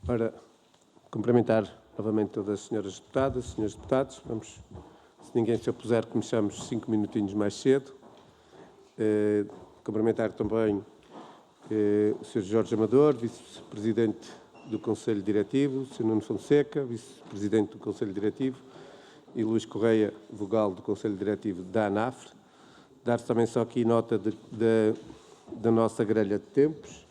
Para cumprimentar novamente todas as senhoras deputadas, senhores deputados, vamos, se ninguém se opuser, começamos 5 minutinhos mais cedo. Cumprimentar também o Sr. Jorge Amador, Vice-Presidente do Conselho Diretivo, o Sr. Nuno Fonseca, Vice-Presidente do Conselho Diretivo, e Luís Correia, vogal do Conselho Diretivo da ANAFRE. Dar também só aqui nota da nossa grelha de tempos,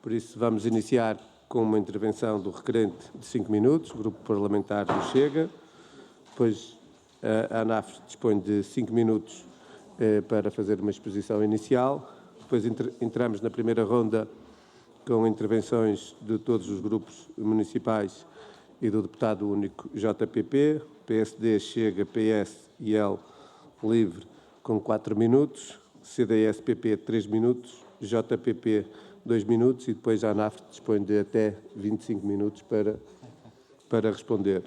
por isso vamos iniciar com uma intervenção do requerente de 5 minutos, Grupo Parlamentar do Chega, depois a ANAFRE dispõe de 5 minutos para fazer uma exposição inicial, depois entramos na primeira ronda com intervenções de todos os grupos municipais e do deputado único JPP, PSD, Chega, PS e L Livre com 4 minutos, CDS-PP 3 minutos, JPP 2 minutos e depois a ANAFRE dispõe de até 25 minutos para responder.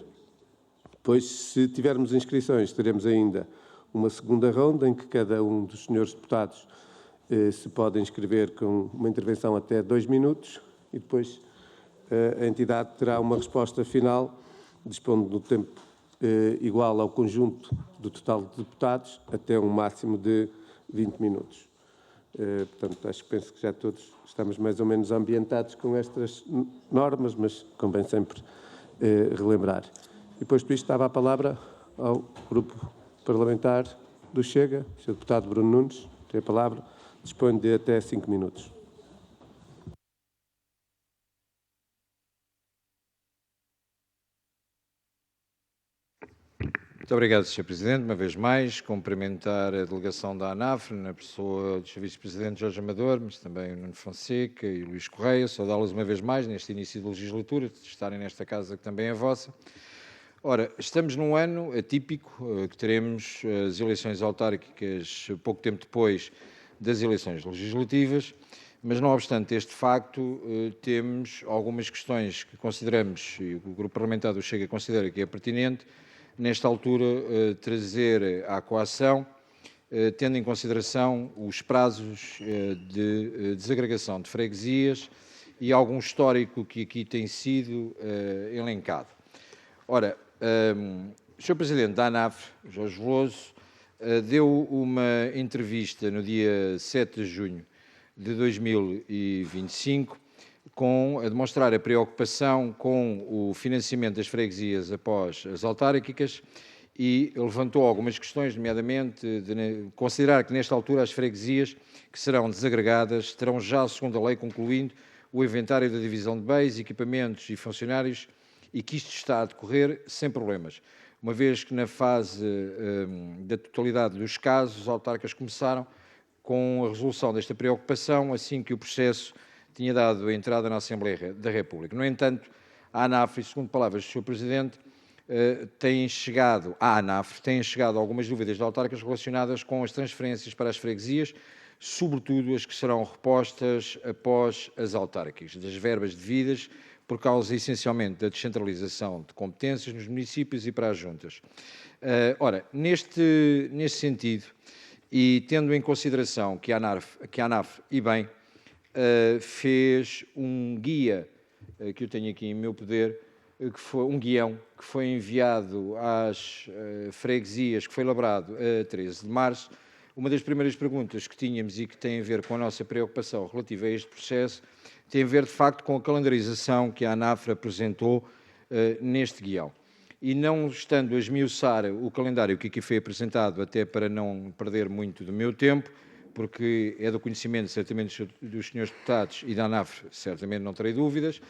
Depois, se tivermos inscrições, teremos ainda uma segunda ronda em que cada um dos senhores deputados se pode inscrever com uma intervenção até 2 minutos e depois a entidade terá uma resposta final, dispondo do tempo igual ao conjunto do total de deputados, até um máximo de 20 minutos. Portanto, penso que já todos estamos mais ou menos ambientados com estas normas, mas convém sempre relembrar. E depois, por isto, dava a palavra ao Grupo Parlamentar do Chega, o Sr. Deputado Bruno Nunes, tem a palavra, dispõe de até 5 minutos. Muito obrigado, Sr. Presidente. Uma vez mais, cumprimentar a delegação da ANAFRE, na pessoa do Sr. Vice-Presidente Jorge Amador, mas também o Nuno Fonseca e o Luís Correia, saudá-los uma vez mais neste início de legislatura, de estarem nesta casa que também é vossa. Ora, estamos num ano atípico, que teremos as eleições autárquicas pouco tempo depois das eleições legislativas, mas não obstante este facto, temos algumas questões que consideramos, e o Grupo Parlamentar do Chega considera que é pertinente, nesta altura, trazer à coação, tendo em consideração os prazos de desagregação de freguesias e algum histórico que aqui tem sido elencado. Ora, o Sr. Presidente da ANAFRE, Jorge Veloso, deu uma entrevista no dia 7 de junho de 2025, a demonstrar a preocupação com o financiamento das freguesias após as autárquicas e levantou algumas questões, nomeadamente de considerar que nesta altura as freguesias que serão desagregadas terão já, segundo a lei, concluindo o inventário da divisão de bens, equipamentos e funcionários e que isto está a decorrer sem problemas, uma vez que na fase da totalidade dos casos, os autarcas começaram com a resolução desta preocupação assim que o processo tinha dado a entrada na Assembleia da República. No entanto, a ANAFRE, segundo palavras do Sr. Presidente, têm chegado algumas dúvidas de autarcas relacionadas com as transferências para as freguesias, sobretudo as que serão repostas após as autárquicas, das verbas devidas, por causa essencialmente da descentralização de competências nos municípios e para as juntas. Ora, neste sentido, e tendo em consideração que a ANAFRE, e bem, fez um guia, que eu tenho aqui em meu poder, que foi um guião que foi enviado às freguesias, que foi elaborado a 13 de março. Uma das primeiras perguntas que tínhamos e que tem a ver com a nossa preocupação relativa a este processo tem a ver, de facto, com a calendarização que a ANAFRE apresentou neste guião. E não estando a esmiuçar o calendário que aqui foi apresentado, até para não perder muito do meu tempo, porque é do conhecimento, certamente, dos senhores deputados e da ANAFRE, certamente não terei dúvidas,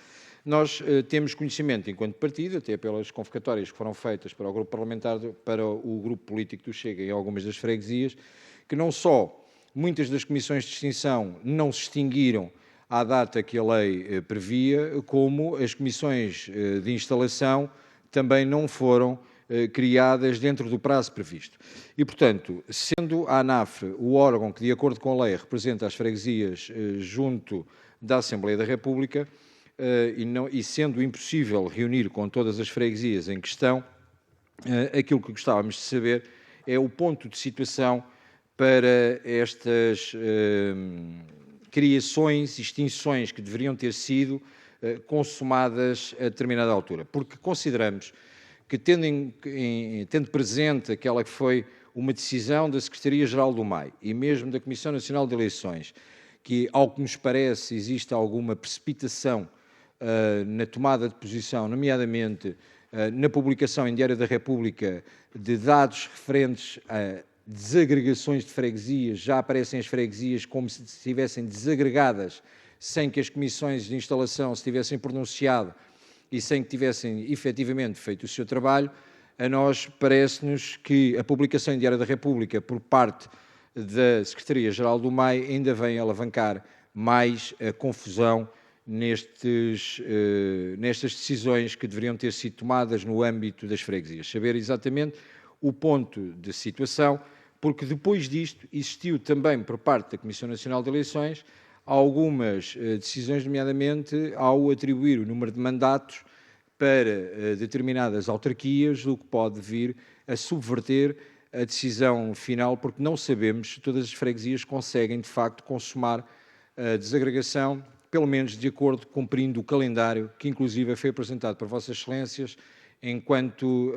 nós temos conhecimento, enquanto partido, até pelas convocatórias que foram feitas para o grupo parlamentar, para o grupo político do Chega em algumas das freguesias, que não só muitas das comissões de extinção não se extinguiram à data que a lei previa, como as comissões de instalação também não foram criadas dentro do prazo previsto. E, portanto, sendo a ANAFRE o órgão que, de acordo com a lei, representa as freguesias junto da Assembleia da República, e sendo impossível reunir com todas as freguesias em questão, aquilo que gostávamos de saber é o ponto de situação para estas criações, extinções que deveriam ter sido consumadas a determinada altura, porque consideramos que, tendo presente aquela que foi uma decisão da Secretaria-Geral do MAI e mesmo da Comissão Nacional de Eleições, que, ao que nos parece, existe alguma precipitação na tomada de posição, nomeadamente na publicação em Diário da República de dados referentes a desagregações de freguesias, já aparecem as freguesias como se estivessem desagregadas, sem que as comissões de instalação se tivessem pronunciado e sem que tivessem efetivamente feito o seu trabalho. A nós parece-nos que a publicação em Diário da República por parte da Secretaria-Geral do MAI ainda vem alavancar mais a confusão nestas decisões que deveriam ter sido tomadas no âmbito das freguesias. Saber exatamente o ponto de situação, porque depois disto existiu também por parte da Comissão Nacional de Eleições algumas decisões, nomeadamente ao atribuir o número de mandatos para determinadas autarquias, o que pode vir a subverter a decisão final, porque não sabemos se todas as freguesias conseguem, de facto, consumar a desagregação, pelo menos de acordo, cumprindo o calendário, que inclusive foi apresentado por Vossas Excelências enquanto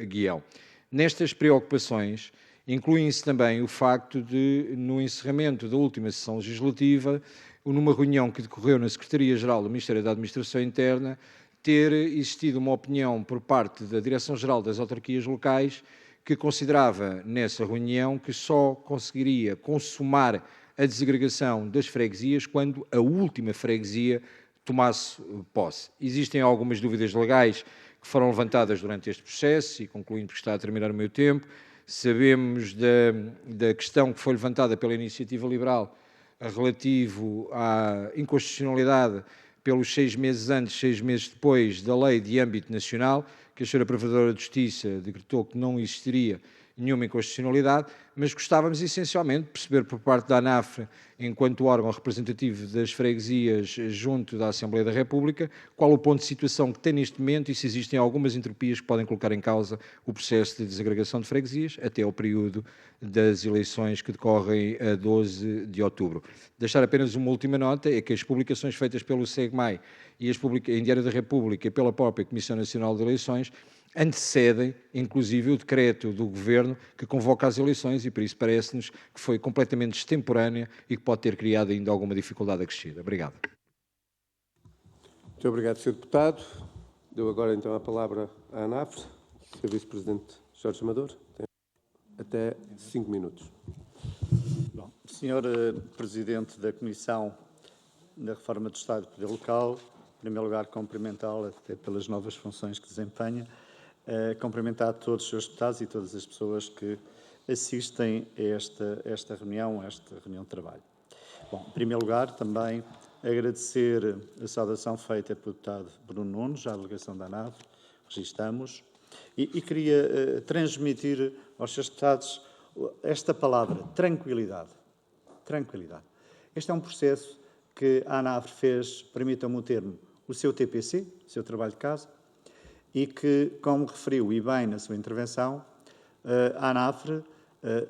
guião. Nestas preocupações, incluem-se também o facto de, no encerramento da última sessão legislativa, numa reunião que decorreu na Secretaria-Geral do Ministério da Administração Interna, ter existido uma opinião por parte da Direção-Geral das Autarquias Locais que considerava, nessa reunião, que só conseguiria consumar a desagregação das freguesias quando a última freguesia tomasse posse. Existem algumas dúvidas legais que foram levantadas durante este processo, e concluindo porque está a terminar o meu tempo, sabemos da questão que foi levantada pela Iniciativa Liberal relativo à inconstitucionalidade pelos 6 meses antes, 6 meses depois da lei de âmbito nacional, que a Sra. Provedora de Justiça decretou que não existiria nenhuma inconstitucionalidade, mas gostávamos essencialmente de perceber por parte da ANAF, enquanto órgão representativo das freguesias junto da Assembleia da República, qual o ponto de situação que tem neste momento e se existem algumas entropias que podem colocar em causa o processo de desagregação de freguesias até ao período das eleições que decorrem a 12 de outubro. Deixar apenas uma última nota, é que as publicações feitas pelo SEGMAI e em Diário da República e pela própria Comissão Nacional de Eleições antecedem, inclusive, o decreto do Governo que convoca as eleições e, por isso, parece-nos que foi completamente extemporânea e que pode ter criado ainda alguma dificuldade acrescida. Obrigado. Muito obrigado, Sr. Deputado. Dou agora, então, a palavra à ANAF. Sr. Vice-Presidente Jorge Amador, tem até 5 minutos. Bom, Sr. Presidente da Comissão da Reforma do Estado e do Poder Local, em primeiro lugar, cumprimentá-lo até pelas novas funções que desempenha, cumprimentar todos os seus deputados e todas as pessoas que assistem a esta reunião de trabalho. Bom, em primeiro lugar, também agradecer a saudação feita pelo deputado Bruno Nunes, à delegação da ANAF, registamos, e queria transmitir aos seus deputados esta palavra, tranquilidade. Tranquilidade. Este é um processo que a ANAF fez, permitam-me o termo, o seu TPC, o seu trabalho de casa, e que, como referiu e bem na sua intervenção, a ANAF,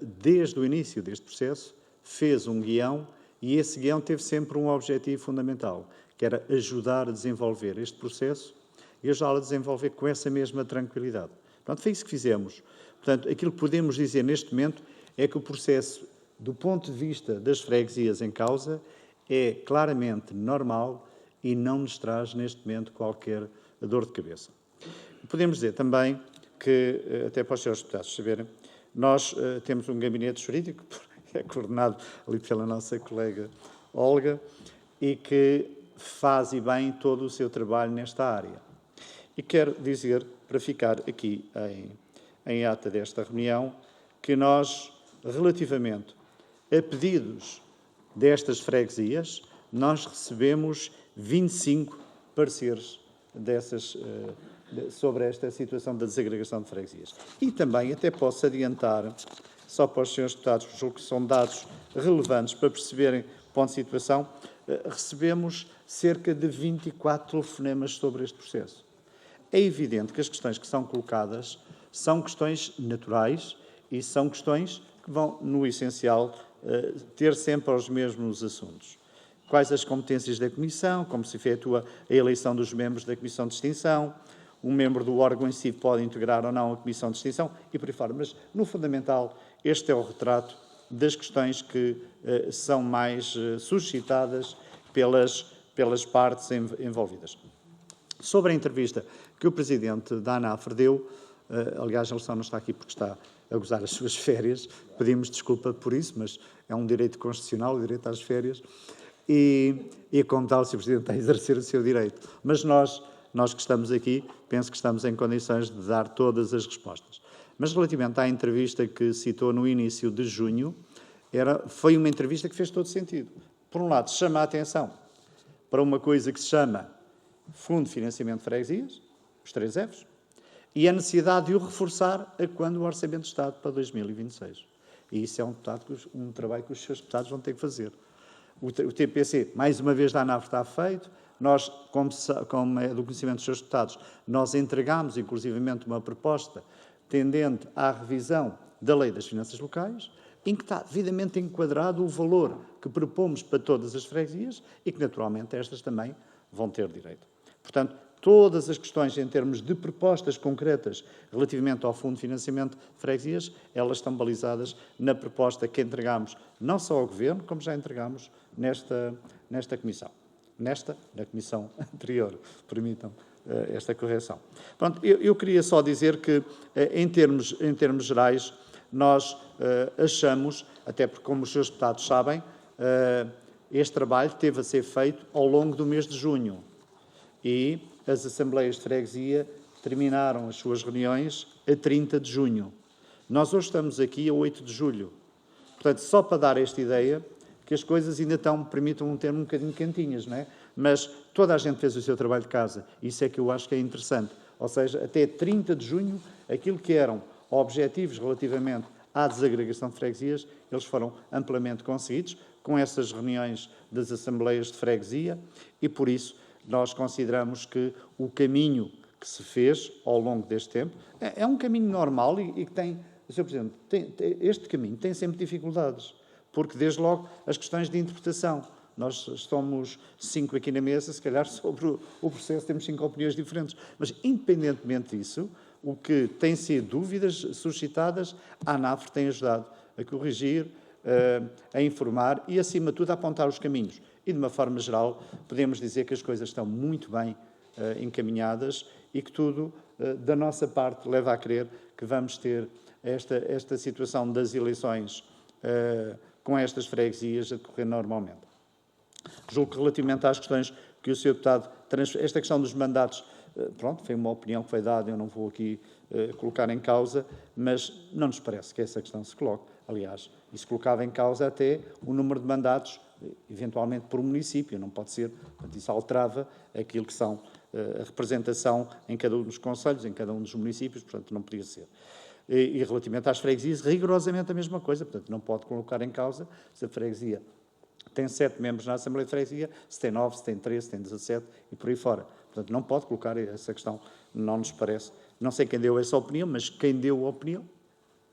desde o início deste processo, fez um guião e esse guião teve sempre um objetivo fundamental, que era ajudar a desenvolver este processo e ajudá-lo a desenvolver com essa mesma tranquilidade. Pronto, foi isso que fizemos. Portanto, aquilo que podemos dizer neste momento é que o processo, do ponto de vista das freguesias em causa, é claramente normal e não nos traz, neste momento, qualquer dor de cabeça. Podemos dizer também que, até para os seus deputados saberem, nós temos um gabinete jurídico, que é coordenado ali pela nossa colega Olga, e que faz e bem todo o seu trabalho nesta área. E quero dizer, para ficar aqui em ata desta reunião, que nós, relativamente a pedidos destas freguesias, nós recebemos 25 pareceres sobre esta situação da desagregação de freguesias. E também até posso adiantar, só para os senhores deputados, julgo que são dados relevantes para perceberem o ponto de situação, recebemos cerca de 24 telefonemas sobre este processo. É evidente que as questões que são colocadas são questões naturais e são questões que vão, no essencial, ter sempre os mesmos assuntos. quais as competências da Comissão, como se efetua a eleição dos membros da Comissão de Extinção, um membro do órgão em si pode integrar ou não a Comissão de Extinção e por aí fora. Mas, no fundamental, este é o retrato das questões que são mais suscitadas pelas partes envolvidas. Sobre a entrevista que o Presidente da ANAFRE deu, aliás, ele só não está aqui porque está a gozar as suas férias, pedimos desculpa por isso, mas é um direito constitucional, o direito às férias, e como tal, o Sr. Presidente está a exercer o seu direito. Mas nós que estamos aqui, penso que estamos em condições de dar todas as respostas. Mas relativamente à entrevista que citou no início de junho, foi uma entrevista que fez todo sentido. Por um lado, chama a atenção para uma coisa que se chama Fundo de Financiamento de Freguesias, os 3 Fs, e a necessidade de o reforçar a quando o Orçamento de Estado para 2026. E isso é um trabalho que os seus deputados vão ter que fazer. O TPC, mais uma vez, da ANAFRE está feito. Nós, como é do conhecimento dos seus deputados, nós entregámos, inclusivamente, uma proposta tendente à revisão da Lei das Finanças Locais, em que está devidamente enquadrado o valor que propomos para todas as freguesias e que, naturalmente, estas também vão ter direito. Portanto, todas as questões em termos de propostas concretas relativamente ao Fundo de Financiamento de Freguesias, elas estão balizadas na proposta que entregamos não só ao Governo, como já entregamos nesta Comissão. Na Comissão anterior, permitam esta correção. Pronto, eu queria só dizer que, em termos gerais, nós achamos, até porque, como os seus deputados sabem, este trabalho teve a ser feito ao longo do mês de junho e as Assembleias de Freguesia terminaram as suas reuniões a 30 de junho. Nós hoje estamos aqui a 8 de julho. Portanto, só para dar esta ideia, que as coisas ainda estão, permitam um termo, um bocadinho quentinhas, não é? Mas toda a gente fez o seu trabalho de casa. Isso é que eu acho que é interessante. Ou seja, até 30 de junho, aquilo que eram objetivos relativamente à desagregação de freguesias, eles foram amplamente conseguidos com essas reuniões das Assembleias de Freguesia e, por isso, nós consideramos que o caminho que se fez ao longo deste tempo é um caminho normal e que tem, Sr. Presidente, este caminho tem sempre dificuldades, porque, desde logo, as questões de interpretação. Nós estamos 5 aqui na mesa, se calhar sobre o processo temos 5 opiniões diferentes, mas, independentemente disso, o que tem sido dúvidas suscitadas, a ANAFRE tem ajudado a corrigir, a informar e, acima de tudo, a apontar os caminhos. E, de uma forma geral, podemos dizer que as coisas estão muito bem encaminhadas e que tudo, da nossa parte, leva a crer que vamos ter esta situação das eleições com estas freguesias a decorrer normalmente. Julgo que, relativamente às questões que o Sr. Deputado... Esta questão dos mandatos, pronto, foi uma opinião que foi dada, eu não vou aqui colocar em causa, mas não nos parece que essa questão se coloque. Aliás, isso colocava em causa até o número de mandatos, eventualmente por município, não pode ser, portanto, isso alterava aquilo que são a representação em cada um dos concelhos, em cada um dos municípios, portanto, não podia ser. E relativamente às freguesias, rigorosamente a mesma coisa, portanto, não pode colocar em causa se a freguesia tem 7 membros na Assembleia de Freguesia, se tem 9, se tem 13, se tem 17 e por aí fora. Portanto, não pode colocar essa questão, não nos parece. Não sei quem deu essa opinião, mas quem deu a opinião,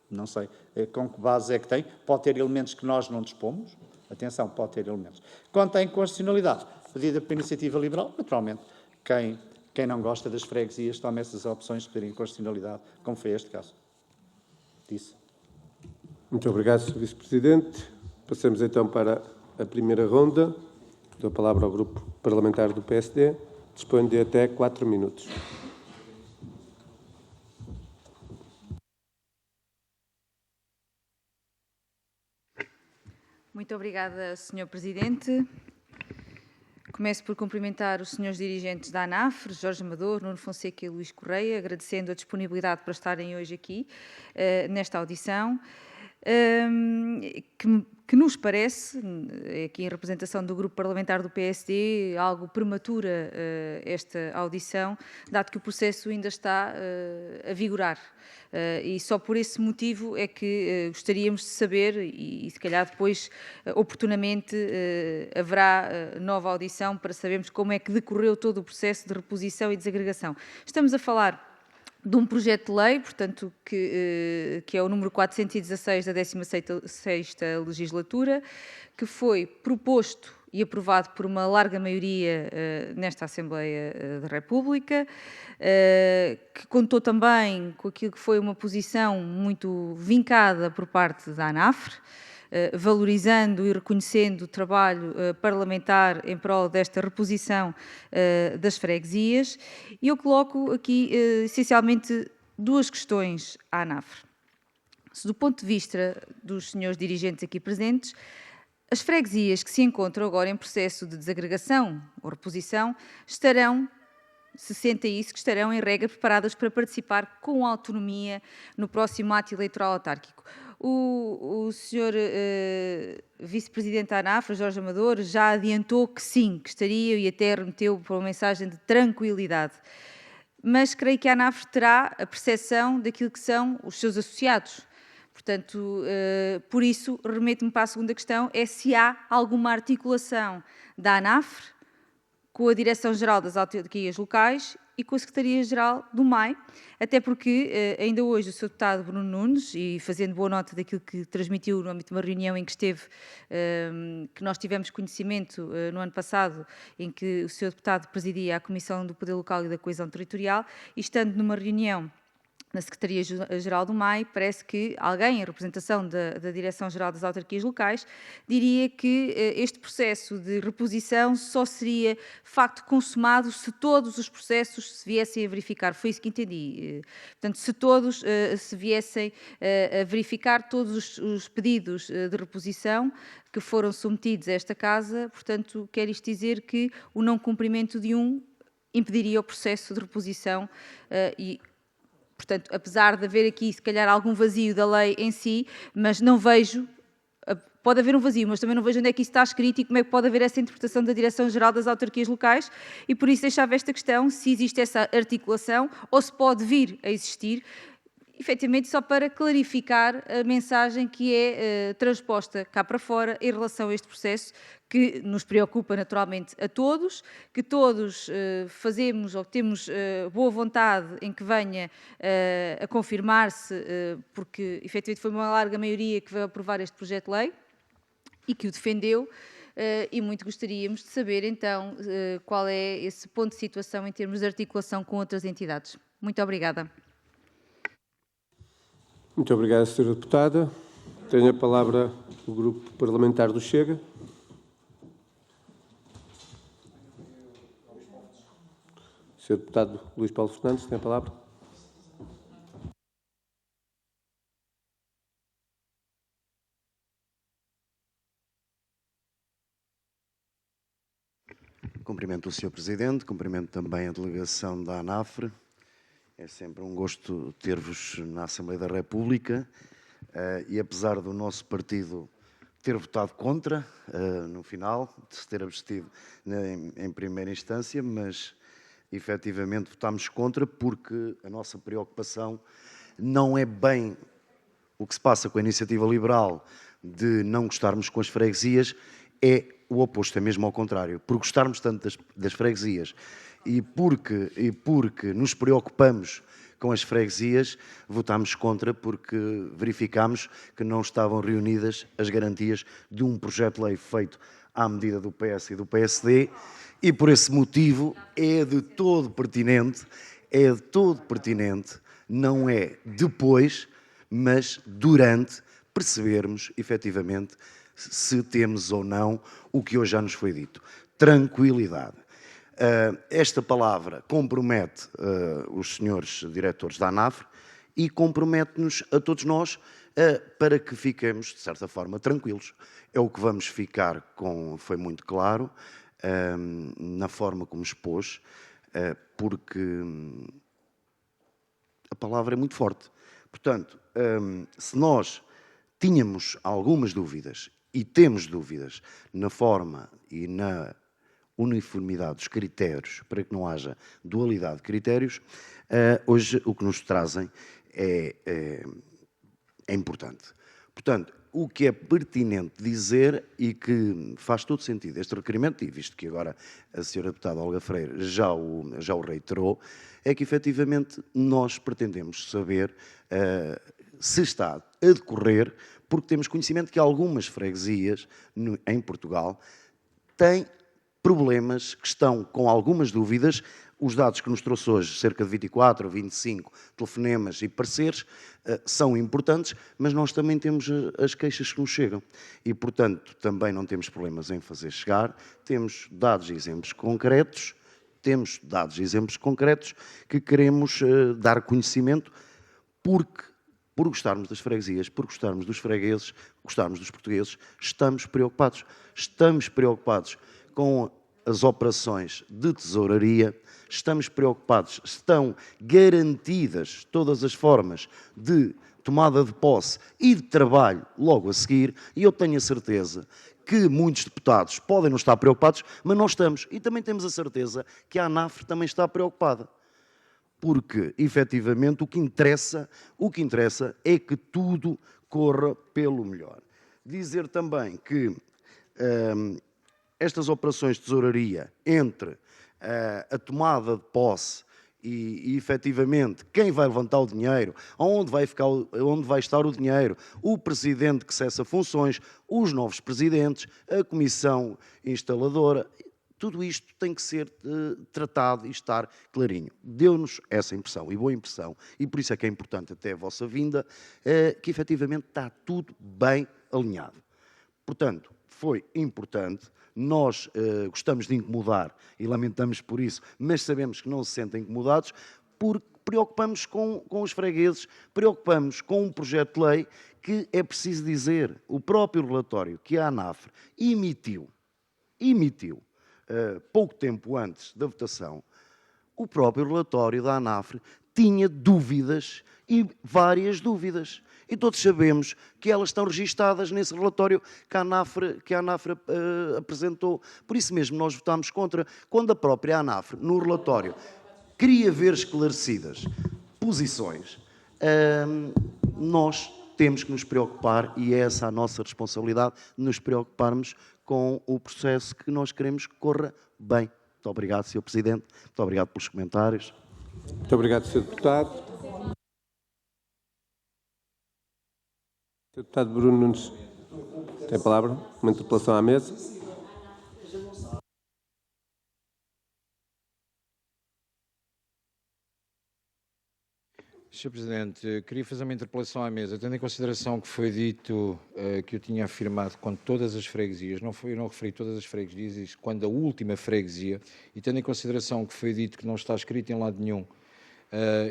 não sei com que base é que tem, pode ter elementos que nós não dispomos, atenção, pode ter elementos. Quanto à inconstitucionalidade, pedida por iniciativa liberal, naturalmente, quem não gosta das freguesias toma essas opções de pedir inconstitucionalidade, como foi este caso. Disse. Muito obrigado, Sr. Vice-Presidente. Passamos então para a primeira ronda. Dou a palavra ao Grupo Parlamentar do PSD. Disponho de até 4 minutos. Muito obrigada, Sr. Presidente. Começo por cumprimentar os senhores dirigentes da ANAFRE, Jorge Amador, Nuno Fonseca e Luís Correia, agradecendo a disponibilidade para estarem hoje aqui, nesta audição, que nos parece, aqui em representação do Grupo Parlamentar do PSD, algo prematura esta audição, dado que o processo ainda está a vigorar. E só por esse motivo é que gostaríamos de saber, e se calhar depois, oportunamente, haverá nova audição para sabermos como é que decorreu todo o processo de reposição e desagregação. Estamos a falar de um projeto de lei, portanto, que é o número 416 da 16ª legislatura, que foi proposto e aprovado por uma larga maioria nesta Assembleia da República, que contou também com aquilo que foi uma posição muito vincada por parte da ANAFRE, valorizando e reconhecendo o trabalho parlamentar em prol desta reposição das freguesias. E eu coloco aqui, essencialmente, duas questões à ANAFRE. Se do ponto de vista dos senhores dirigentes aqui presentes, as freguesias que se encontram agora em processo de desagregação ou reposição estarão, se sentem isso, que estarão em regra preparadas para participar com autonomia no próximo ato eleitoral autárquico. O senhor vice-presidente da ANAFRE, Jorge Amador, já adiantou que sim, que estaria e até remeteu por uma mensagem de tranquilidade. Mas creio que a ANAFRE terá a percepção daquilo que são os seus associados. Portanto, por isso, remeto-me para a segunda questão, é se há alguma articulação da ANAFRE com a Direção-Geral das Autarquias Locais e com a Secretaria-Geral do MAI, até porque ainda hoje o Sr. Deputado Bruno Nunes, e fazendo boa nota daquilo que transmitiu no âmbito de uma reunião em que esteve, que nós tivemos conhecimento no ano passado, em que o Sr. Deputado presidia a Comissão do Poder Local e da Coesão Territorial, e estando numa reunião na Secretaria-Geral do MAI, parece que alguém em representação da Direção-Geral das Autarquias Locais diria que este processo de reposição só seria facto consumado se todos os processos se viessem a verificar. Foi isso que entendi. Portanto, se todos se viessem a verificar todos os pedidos de reposição que foram submetidos a esta Casa, portanto, quer isto dizer que o não cumprimento de um impediria o processo de reposição e, portanto, apesar de haver aqui, se calhar, algum vazio da lei em si, mas não vejo, pode haver um vazio, mas também não vejo onde é que isso está escrito e como é que pode haver essa interpretação da Direção-Geral das Autarquias Locais e por isso deixava esta questão, se existe essa articulação ou se pode vir a existir, efetivamente só para clarificar a mensagem que é transposta cá para fora em relação a este processo que nos preocupa naturalmente a todos, que todos fazemos ou temos boa vontade em que venha a confirmar-se, porque efetivamente foi uma larga maioria que veio aprovar este projeto de lei e que o defendeu, e muito gostaríamos de saber então qual é esse ponto de situação em termos de articulação com outras entidades. Muito obrigada. Muito obrigado, Sra. Deputada. Tenho a palavra o Grupo Parlamentar do Chega. Sr. Deputado Luís Paulo Fernandes, tem a palavra. Cumprimento o Sr. Presidente, cumprimento também a delegação da ANAFRE. É sempre um gosto ter-vos na Assembleia da República e apesar do nosso partido ter votado contra no final, de se ter abstido em primeira instância, mas efetivamente votámos contra porque a nossa preocupação não é bem o que se passa com a iniciativa liberal de não gostarmos com as freguesias, é o oposto, é mesmo ao contrário. Por gostarmos tanto das freguesias e porque nos preocupamos com as freguesias, votámos contra porque verificámos que não estavam reunidas as garantias de um projeto de lei feito à medida do PS e do PSD e por esse motivo é de todo pertinente, não é depois, mas durante, percebermos efetivamente se temos ou não o que hoje já nos foi dito. Tranquilidade. Esta palavra compromete os senhores diretores da ANAFRE e compromete-nos a todos nós para que fiquemos, de certa forma, tranquilos. É o que vamos ficar com, foi muito claro, na forma como expôs, porque a palavra é muito forte. Portanto, se nós tínhamos algumas dúvidas e temos dúvidas na forma e na uniformidade dos critérios, para que não haja dualidade de critérios, hoje o que nos trazem é importante. Portanto, o que é pertinente dizer e que faz todo sentido este requerimento, e visto que agora a Sra. Deputada Olga Freire já o reiterou, é que efetivamente nós pretendemos saber se está a decorrer, porque temos conhecimento que algumas freguesias em Portugal tem problemas, que estão com algumas dúvidas. Os dados que nos trouxe hoje, cerca de 24 ou 25 telefonemas e pareceres, são importantes, mas nós também temos as queixas que nos chegam. E, portanto, também não temos problemas em fazer chegar. Temos dados e exemplos concretos, que queremos dar conhecimento, porque, por gostarmos das freguesias, por gostarmos dos fregueses, gostarmos dos portugueses, estamos preocupados. Estamos preocupados com as operações de tesouraria, estamos preocupados, estão garantidas todas as formas de tomada de posse e de trabalho logo a seguir, e eu tenho a certeza que muitos deputados podem não estar preocupados, mas nós estamos. E também temos a certeza que a ANAF também está preocupada. Porque, efetivamente, o que interessa é que tudo corra pelo melhor. Dizer também que estas operações de tesouraria entre a tomada de posse e efetivamente quem vai levantar o dinheiro, onde vai estar o dinheiro, o presidente que cessa funções, os novos presidentes, a comissão instaladora, tudo isto tem que ser tratado e estar clarinho. Deu-nos essa impressão, e boa impressão, e por isso é que é importante até a vossa vinda, que efetivamente está tudo bem alinhado. Portanto, foi importante. Nós gostamos de incomodar e lamentamos por isso, mas sabemos que não se sentem incomodados, porque preocupamos com os fregueses, preocupamos com um projeto de lei que, é preciso dizer, o próprio relatório que a ANAF emitiu pouco tempo antes da votação, o próprio relatório da ANAF tinha dúvidas e várias dúvidas. E todos sabemos que elas estão registadas nesse relatório que a ANAF apresentou. Por isso mesmo nós votámos contra, quando a própria ANAF, no relatório, queria ver esclarecidas posições. Nós temos que nos preocupar, e é essa a nossa responsabilidade, de nos preocuparmos com o processo que nós queremos que corra bem. Muito obrigado, Sr. Presidente. Muito obrigado pelos comentários. Muito obrigado, Sr. Deputado. Sr. Deputado Bruno Nunes tem a palavra. Uma interpelação à mesa. Sr. Presidente, queria fazer uma interpelação à mesa, tendo em consideração que foi dito que eu tinha afirmado quando todas as freguesias, eu não referi todas as freguesias, quando a última freguesia, e tendo em consideração que foi dito que não está escrito em lado nenhum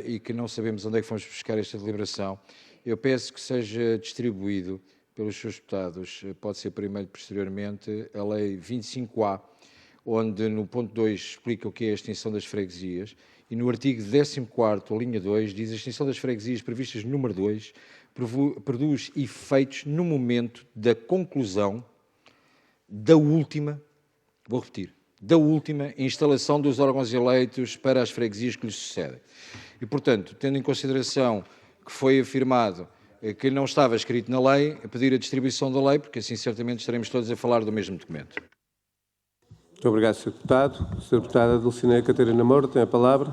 e que não sabemos onde é que fomos buscar esta deliberação, eu peço que seja distribuído pelos seus deputados, pode ser por e-mail posteriormente, a Lei 25A, onde no ponto 2 explica o que é a extinção das freguesias, e no artigo 14º, linha 2, diz a extinção das freguesias previstas no número 2 produz efeitos no momento da conclusão da última, vou repetir, da última instalação dos órgãos eleitos para as freguesias que lhes sucedem. E, portanto, tendo em consideração que foi afirmado que não estava escrito na lei, a pedir a distribuição da lei, porque assim certamente estaremos todos a falar do mesmo documento. Muito obrigado, Sr. Deputado. Sra. Deputada Dulcinea Catarina Moura tem a palavra.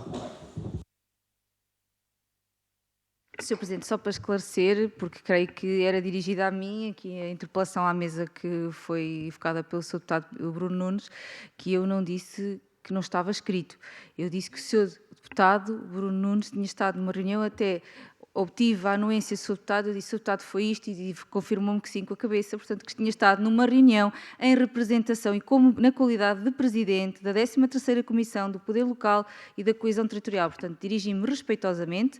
Sr. Presidente, só para esclarecer, porque creio que era dirigida a mim, aqui a interpelação à mesa que foi evocada pelo Sr. Deputado Bruno Nunes, que eu não disse que não estava escrito. Eu disse que o Sr. Deputado Bruno Nunes tinha estado numa reunião, até obtive a anuência do Sr. Deputado, eu disse, Sr. Deputado, foi isto, e confirmou-me que sim com a cabeça, portanto, que tinha estado numa reunião em representação e como na qualidade de Presidente da 13ª Comissão do Poder Local e da Coesão Territorial. Portanto, dirigi-me respeitosamente,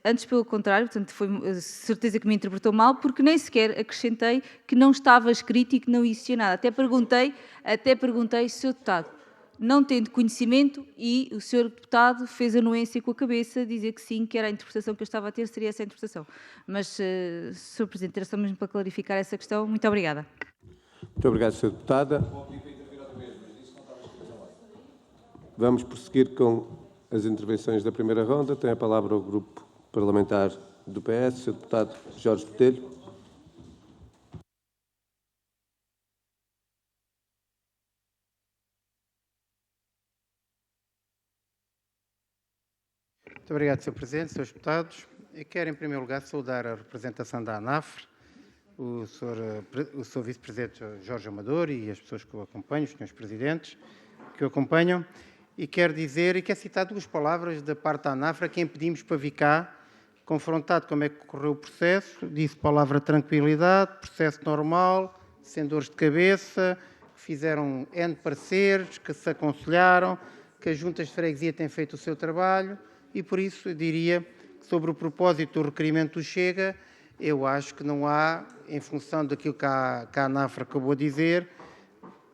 antes pelo contrário, portanto, foi certeza que me interpretou mal, porque nem sequer acrescentei que não estava escrito e que não existia nada. Até perguntei, Sr. Deputado, não tendo conhecimento, e o Sr. Deputado fez anuência com a cabeça, dizer que sim, que era a interpretação que eu estava a ter, seria essa a interpretação. Mas, Sr. Presidente, era só mesmo para clarificar essa questão. Muito obrigada. Muito obrigado, Sra. Deputada. Vamos prosseguir com as intervenções da primeira ronda. Tem a palavra o Grupo Parlamentar do PS, Sr. Deputado Jorge Botelho. Muito obrigado, Sr. Presidente, Srs. Deputados. Eu quero, em primeiro lugar, saudar a representação da ANAF, o Sr. Vice-Presidente Jorge Amador e as pessoas que o acompanham, os senhores Presidentes que o acompanham, e quero dizer, e quero citar 2 palavras da parte da ANAFRA, quem pedimos para vir cá, confrontado como é que correu o processo, disse palavra tranquilidade, processo normal, sem dores de cabeça, fizeram N pareceres, que se aconselharam, que as juntas de freguesia têm feito o seu trabalho, e por isso eu diria que sobre o propósito do requerimento do Chega, eu acho que não há, em função daquilo que a ANAFRA acabou de dizer,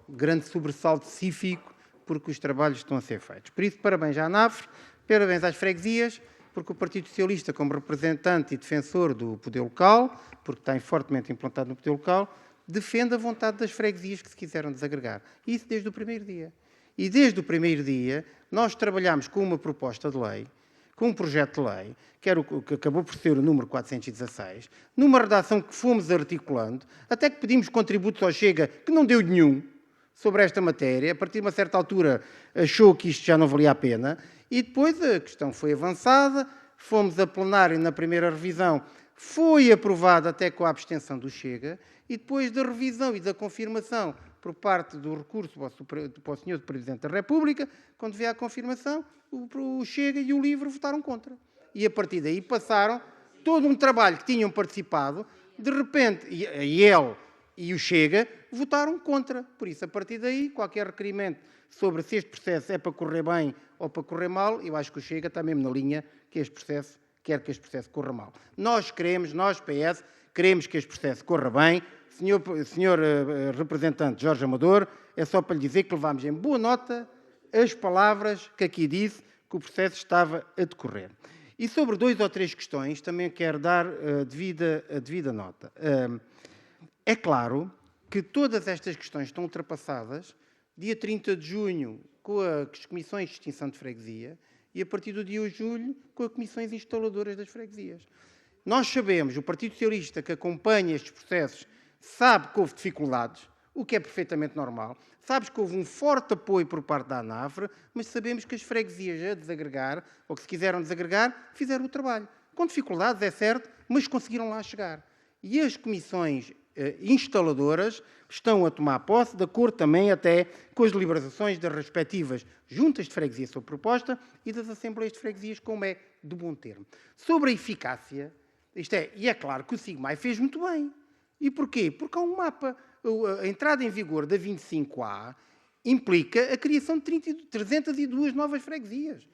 grande sobressalto cívico, porque os trabalhos estão a ser feitos. Por isso, parabéns à ANAFRA, parabéns às freguesias, porque o Partido Socialista, como representante e defensor do poder local, porque está fortemente implantado no poder local, defende a vontade das freguesias que se quiseram desagregar. Isso desde o primeiro dia. E desde o primeiro dia, nós trabalhamos com uma proposta de lei, com um projeto de lei, que acabou por ser o número 416, numa redação que fomos articulando, até que pedimos contributos ao Chega, que não deu nenhum sobre esta matéria. A partir de uma certa altura achou que isto já não valia a pena, e depois a questão foi avançada, fomos a plenário na primeira revisão, foi aprovada até com a abstenção do Chega, e depois da revisão e da confirmação por parte do recurso para o Sr. Presidente da República, quando veio a confirmação, o Chega e o LIVRE votaram contra. E a partir daí passaram todo um trabalho que tinham participado, de repente, e ele e o Chega votaram contra. Por isso, a partir daí, qualquer requerimento sobre se este processo é para correr bem ou para correr mal, eu acho que o Chega está mesmo na linha que este processo quer que este processo corra mal. Nós, PS, queremos que este processo corra bem. Senhor representante Jorge Amador, é só para lhe dizer que levámos em boa nota as palavras que aqui disse que o processo estava a decorrer. E sobre 2 ou 3 questões também quero dar a devida nota. É claro que todas estas questões estão ultrapassadas dia 30 de junho com as comissões de extinção de freguesia e a partir do dia 1 de julho com as comissões instaladoras das freguesias. Nós sabemos, o Partido Socialista que acompanha estes processos sabe que houve dificuldades, o que é perfeitamente normal. Sabes que houve um forte apoio por parte da ANAFRA, mas sabemos que as freguesias a desagregar, ou que se quiseram desagregar, fizeram o trabalho. Com dificuldades, é certo, mas conseguiram lá chegar. E as comissões instaladoras estão a tomar posse, de acordo também até com as deliberações das respectivas juntas de freguesia sob proposta e das assembleias de freguesias, como é de bom termo. Sobre a eficácia, e é claro que o SIGMAI fez muito bem. E porquê? Porque há um mapa. A entrada em vigor da 25A implica a criação de 302 novas freguesias.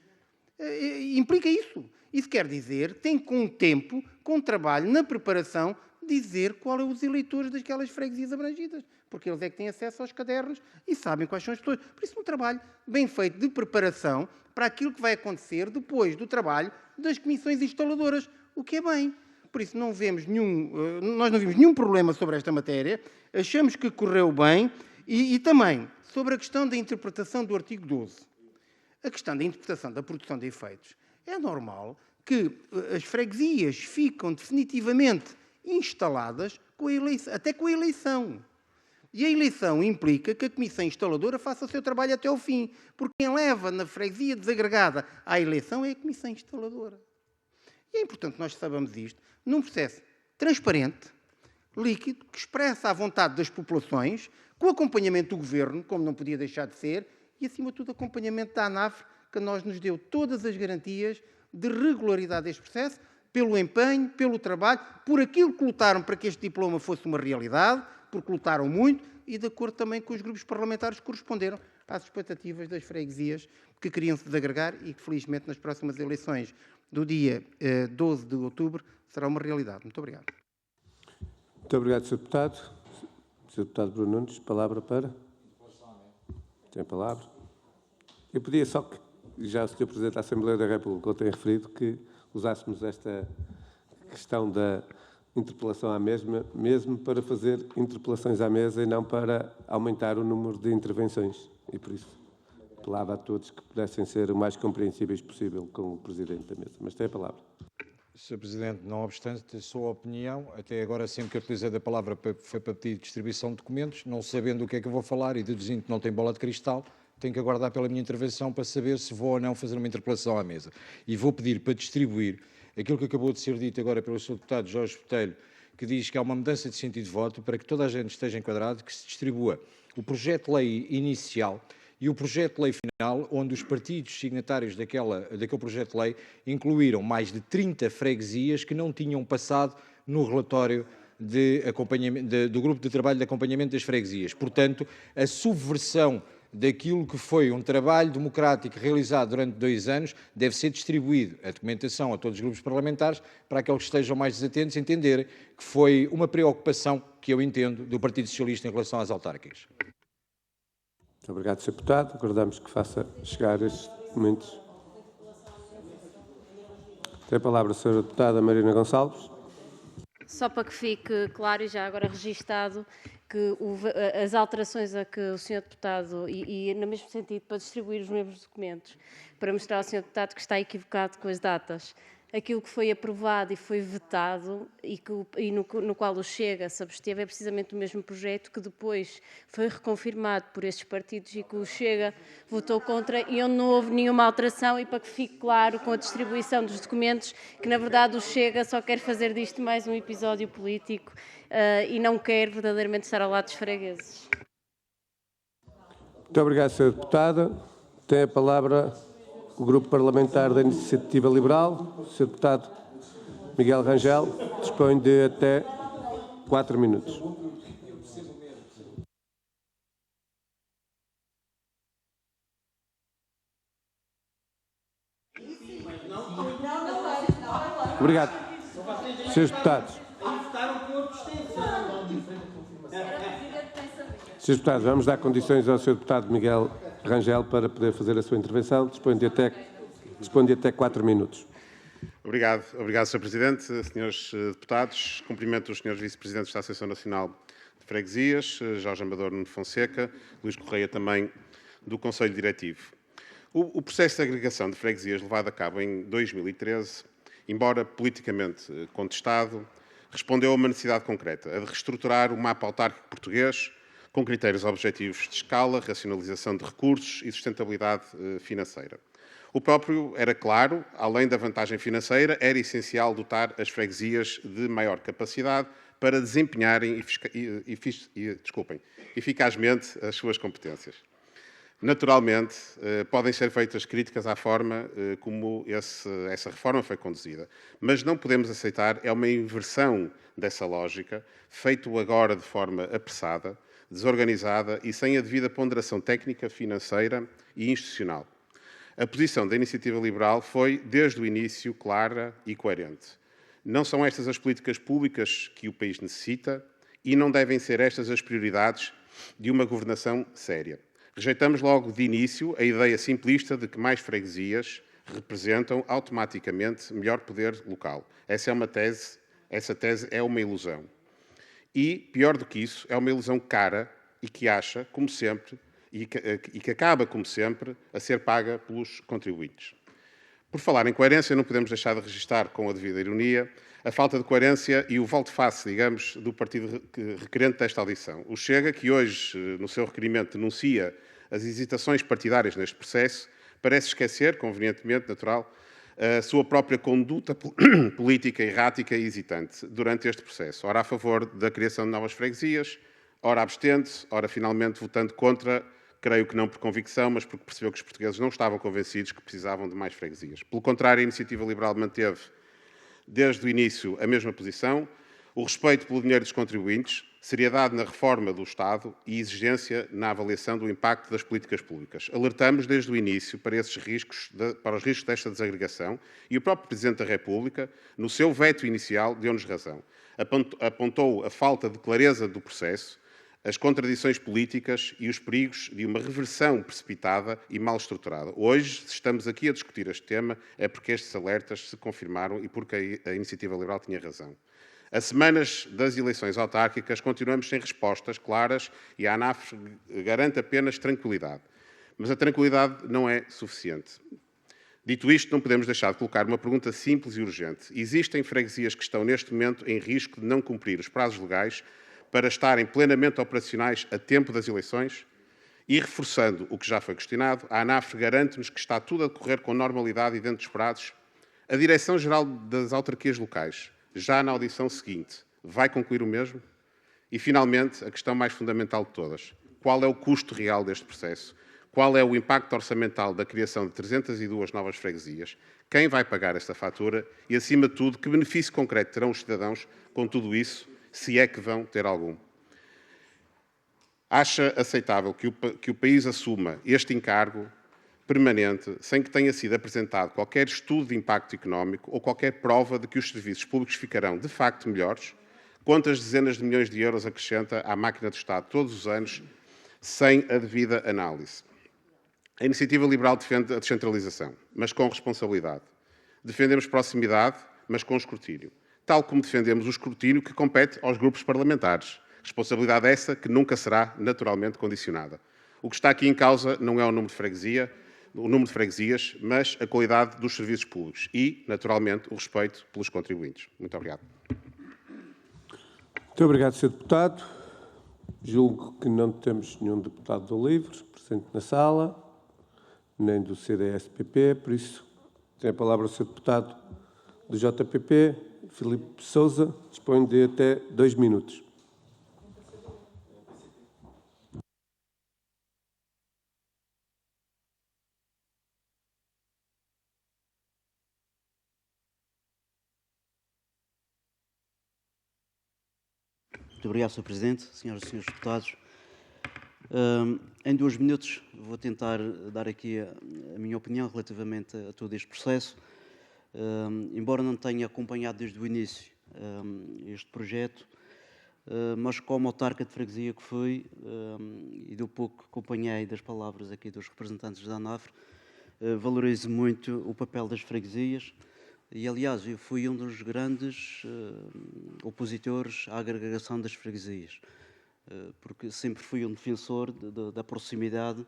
Implica isso. Isso quer dizer que tem com tempo, com trabalho, na preparação, dizer qual é os eleitores daquelas freguesias abrangidas. Porque eles é que têm acesso aos cadernos e sabem quais são as pessoas. Por isso, um trabalho bem feito de preparação para aquilo que vai acontecer depois do trabalho das comissões instaladoras, o que é bem. Por isso, nós não vimos nenhum problema sobre esta matéria, achamos que correu bem e também sobre a questão da interpretação do artigo 12. A questão da interpretação da produção de efeitos. É normal que as freguesias ficam definitivamente instaladas até com a eleição. E a eleição implica que a comissão instaladora faça o seu trabalho até ao fim, porque quem leva na freguesia desagregada à eleição é a comissão instaladora. E é importante que nós saibamos isto num processo transparente, líquido, que expressa a vontade das populações, com acompanhamento do Governo, como não podia deixar de ser, e, acima de tudo, acompanhamento da ANAFRA, que nos deu todas as garantias de regularidade deste processo, pelo empenho, pelo trabalho, por aquilo que lutaram para que este diploma fosse uma realidade, porque lutaram muito, e de acordo também com os grupos parlamentares que corresponderam às expectativas das freguesias que queriam se desagregar e que, felizmente, nas próximas eleições do dia 12 de outubro, será uma realidade. Muito obrigado. Muito obrigado, Sr. Deputado. Sr. Deputado Bruno Nunes, palavra para... Tem a palavra. Eu pedia só que, já o Sr. Presidente da Assembleia da República o tem referido, que usássemos esta questão da interpelação à mesma, mesmo para fazer interpelações à mesa e não para aumentar o número de intervenções. E por isso, apelava a todos que pudessem ser o mais compreensíveis possível com o Presidente da mesa. Mas tem a palavra. Sr. Presidente, não obstante a sua opinião, até agora sempre que utilizei da palavra foi para pedir distribuição de documentos, não sabendo o que é que eu vou falar e deduzindo que não tem bola de cristal, tenho que aguardar pela minha intervenção para saber se vou ou não fazer uma interpelação à mesa. E vou pedir para distribuir aquilo que acabou de ser dito agora pelo Sr. Deputado Jorge Botelho que diz que há uma mudança de sentido de voto para que toda a gente esteja enquadrado, que se distribua o projeto de lei inicial e o projeto de lei final, onde os partidos signatários daquele projeto de lei incluíram mais de 30 freguesias que não tinham passado no relatório do grupo de trabalho de acompanhamento das freguesias. Portanto, a subversão daquilo que foi um trabalho democrático realizado durante 2 anos deve ser distribuído a documentação a todos os grupos parlamentares para aqueles que estejam mais desatentos entenderem que foi uma preocupação que eu entendo do Partido Socialista em relação às autárquicas. Muito obrigado, Sr. Deputado. Aguardamos que faça chegar estes documentos. Tem a palavra a Sra. Deputada Marina Gonçalves. Só para que fique claro e já agora registado que as alterações a que o Sr. Deputado, e no mesmo sentido, para distribuir os mesmos documentos, para mostrar ao Sr. Deputado que está equivocado com as datas, aquilo que foi aprovado e foi vetado e no qual o Chega se absteve é precisamente o mesmo projeto que depois foi reconfirmado por estes partidos e que o Chega votou contra e onde não houve nenhuma alteração, e para que fique claro com a distribuição dos documentos que na verdade o Chega só quer fazer disto mais um episódio político e não quer verdadeiramente estar ao lado dos fregueses. Muito obrigado, Sra. Deputada. Tem a palavra o Grupo Parlamentar da Iniciativa Liberal. O Sr. Deputado Miguel Rangel dispõe de até 4 minutos. Obrigado. Srs. Deputados. Srs. Deputados, vamos dar condições ao Sr. Deputado Miguel Rangel para poder fazer a sua intervenção. Dispõe de até 4 minutos. Obrigado, Sr. Presidente. Senhores deputados, cumprimento os senhores vice-presidentes da Associação Nacional de Freguesias, Jorge Amador Nuno Fonseca, Luís Correia também do Conselho Diretivo. O processo de agregação de freguesias levado a cabo em 2013, embora politicamente contestado, respondeu a uma necessidade concreta, a de reestruturar o mapa autárquico português com critérios objetivos de escala, racionalização de recursos e sustentabilidade financeira. O próprio era claro, além da vantagem financeira, era essencial dotar as freguesias de maior capacidade para desempenharem eficazmente as suas competências. Naturalmente, podem ser feitas críticas à forma como essa reforma foi conduzida, mas não podemos aceitar uma inversão dessa lógica, feito agora de forma apressada, desorganizada e sem a devida ponderação técnica, financeira e institucional. A posição da Iniciativa Liberal foi, desde o início, clara e coerente. Não são estas as políticas públicas que o país necessita e não devem ser estas as prioridades de uma governação séria. Rejeitamos logo de início a ideia simplista de que mais freguesias representam automaticamente melhor poder local. Essa tese é uma ilusão. E, pior do que isso, é uma ilusão cara e que acha, como sempre, e que acaba, como sempre, a ser paga pelos contribuintes. Por falar em coerência, não podemos deixar de registar, com a devida ironia, a falta de coerência e o volte-face, digamos, do partido requerente desta audição. O Chega, que hoje, no seu requerimento, denuncia as hesitações partidárias neste processo, parece esquecer, convenientemente, natural, a sua própria conduta política errática e hesitante durante este processo. Ora a favor da criação de novas freguesias, ora abstente-se, ora finalmente votando contra, creio que não por convicção, mas porque percebeu que os portugueses não estavam convencidos que precisavam de mais freguesias. Pelo contrário, a Iniciativa Liberal manteve, desde o início, a mesma posição, o respeito pelo dinheiro dos contribuintes, seriedade na reforma do Estado e exigência na avaliação do impacto das políticas públicas. Alertamos desde o início para os riscos desta desagregação e o próprio Presidente da República, no seu veto inicial, deu-nos razão. Apontou a falta de clareza do processo, as contradições políticas e os perigos de uma reversão precipitada e mal estruturada. Hoje, se estamos aqui a discutir este tema, é porque estes alertas se confirmaram e porque a Iniciativa Liberal tinha razão. A semanas das eleições autárquicas, continuamos sem respostas claras e a ANAF garante apenas tranquilidade. Mas a tranquilidade não é suficiente. Dito isto, não podemos deixar de colocar uma pergunta simples e urgente. Existem freguesias que estão neste momento em risco de não cumprir os prazos legais para estarem plenamente operacionais a tempo das eleições? E, reforçando o que já foi questionado, a ANAF garante-nos que está tudo a decorrer com normalidade e dentro dos prazos. A Direção-Geral das Autarquias Locais, já na audição seguinte, vai concluir o mesmo? E, finalmente, a questão mais fundamental de todas. Qual é o custo real deste processo? Qual é o impacto orçamental da criação de 302 novas freguesias? Quem vai pagar esta fatura? E, acima de tudo, que benefício concreto terão os cidadãos com tudo isso, se é que vão ter algum? Acha aceitável que o país assuma este encargo permanente, sem que tenha sido apresentado qualquer estudo de impacto económico ou qualquer prova de que os serviços públicos ficarão, de facto, melhores? Quantas dezenas de milhões de euros acrescenta à máquina do Estado todos os anos, sem a devida análise? A Iniciativa Liberal defende a descentralização, mas com responsabilidade. Defendemos proximidade, mas com escrutínio. Tal como defendemos o escrutínio que compete aos grupos parlamentares. Responsabilidade essa que nunca será naturalmente condicionada. O que está aqui em causa não é o número de freguesias, mas a qualidade dos serviços públicos e, naturalmente, o respeito pelos contribuintes. Muito obrigado. Muito obrigado, Sr. Deputado. Julgo que não temos nenhum deputado do LIVRE presente na sala, nem do CDS-PP, por isso tem a palavra o Sr. Deputado do JPP, Filipe Sousa, dispõe de até 2 minutos. Muito obrigado, Sr. Presidente, senhoras e senhores deputados. Em 2 minutos vou tentar dar aqui a minha opinião relativamente a todo este processo. Embora não tenha acompanhado desde o início este projeto, mas como autarca de freguesia que fui e do pouco que acompanhei das palavras aqui dos representantes da ANAFRE, valorizo muito o papel das freguesias. E, aliás, eu fui um dos grandes opositores à agregação das freguesias, porque sempre fui um defensor da proximidade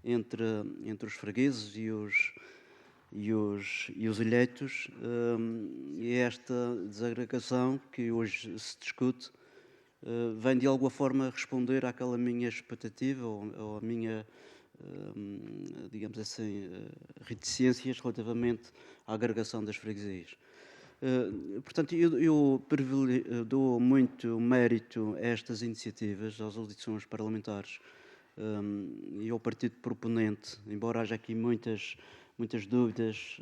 entre os fregueses e os eleitos, e esta desagregação que hoje se discute vem, de alguma forma, responder àquela minha expectativa ou à minha, digamos assim, reticências relativamente à agregação das freguesias. Portanto, eu dou muito mérito a estas iniciativas, às audições parlamentares e ao partido proponente, embora haja aqui muitas dúvidas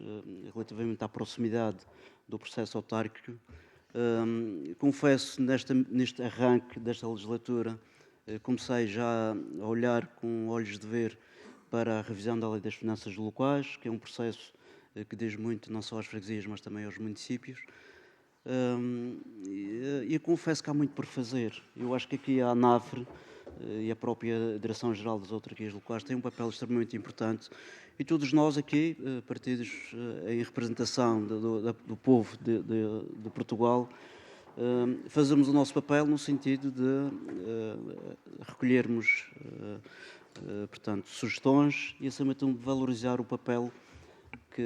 relativamente à proximidade do processo autárquico. Confesso, neste arranque desta legislatura, comecei já a olhar com olhos de ver para a revisão da Lei das Finanças Locais, que é um processo que diz muito não só às freguesias, mas também aos municípios. E confesso que há muito por fazer. Eu acho que aqui a ANAFRE e a própria Direção-Geral das Autarquias Locais têm um papel extremamente importante, e todos nós aqui, partidos em representação do povo de Portugal, fazemos o nosso papel no sentido de recolhermos, portanto, sugestões e, acima de tudo, valorizar o papel que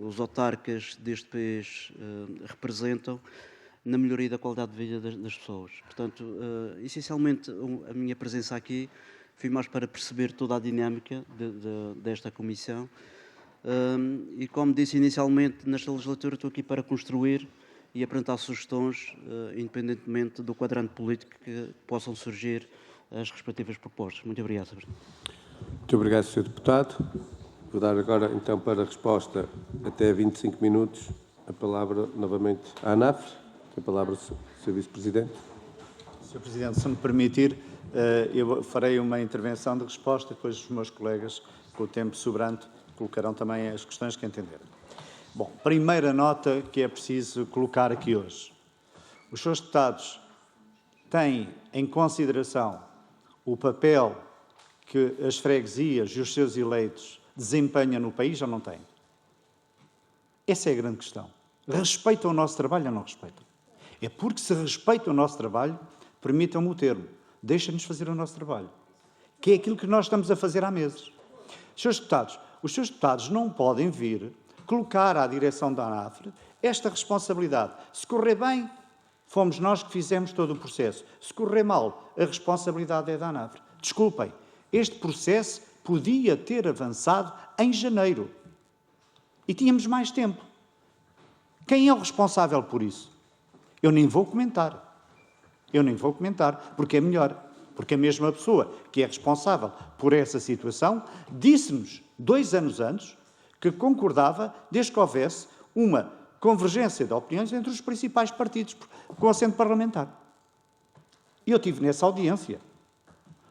os autarcas deste país representam na melhoria da qualidade de vida das pessoas. Portanto, essencialmente, a minha presença aqui foi mais para perceber toda a dinâmica desta comissão e, como disse inicialmente, nesta legislatura estou aqui para construir e apresentar sugestões, independentemente do quadrante político que possam surgir as respectivas propostas. Muito obrigado, Sr. Presidente. Muito obrigado, Sr. Deputado. Vou dar agora, então, para a resposta até 25 minutos, a palavra novamente à ANAFRE. Tem a palavra o Sr. Vice-Presidente. Sr. Presidente, se me permitir, eu farei uma intervenção de resposta, depois os meus colegas, com o tempo sobrante, colocarão também as questões que entenderem. Bom, primeira nota que é preciso colocar aqui hoje. Os senhores deputados têm em consideração o papel que as freguesias e os seus eleitos desempenham no país ou não têm? Essa é a grande questão. Respeitam o nosso trabalho ou não respeitam? É porque se respeitam o nosso trabalho, permitam-me o termo, deixem-nos fazer o nosso trabalho, que é aquilo que nós estamos a fazer há meses. Os seus deputados não podem vir colocar à direção da ANAFRE esta responsabilidade. Se correr bem, fomos nós que fizemos todo o processo. Se correr mal, a responsabilidade é da ANAFRE. Desculpem, este processo podia ter avançado em janeiro e tínhamos mais tempo. Quem é o responsável por isso? Eu nem vou comentar. Eu nem vou comentar, porque é melhor. Porque a mesma pessoa que é responsável por essa situação disse-nos 2 anos antes que concordava desde que houvesse uma convergência de opiniões entre os principais partidos com assento parlamentar. E eu estive nessa audiência.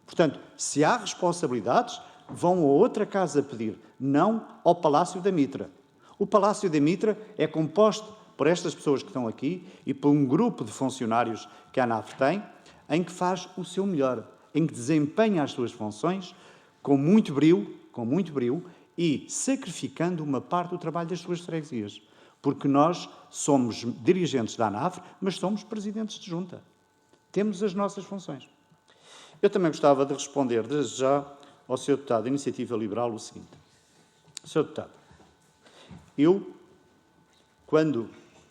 Portanto, se há responsabilidades, vão a outra casa pedir, não ao Palácio da Mitra. O Palácio da Mitra é composto por estas pessoas que estão aqui e por um grupo de funcionários que a ANAF tem, em que faz o seu melhor, em que desempenha as suas funções com muito brio e sacrificando uma parte do trabalho das suas freguesias. Porque nós somos dirigentes da ANAF, mas somos presidentes de junta. Temos as nossas funções. Eu também gostava de responder, desde já, ao Sr. Deputado da Iniciativa Liberal o seguinte. Sr. Deputado, eu, quando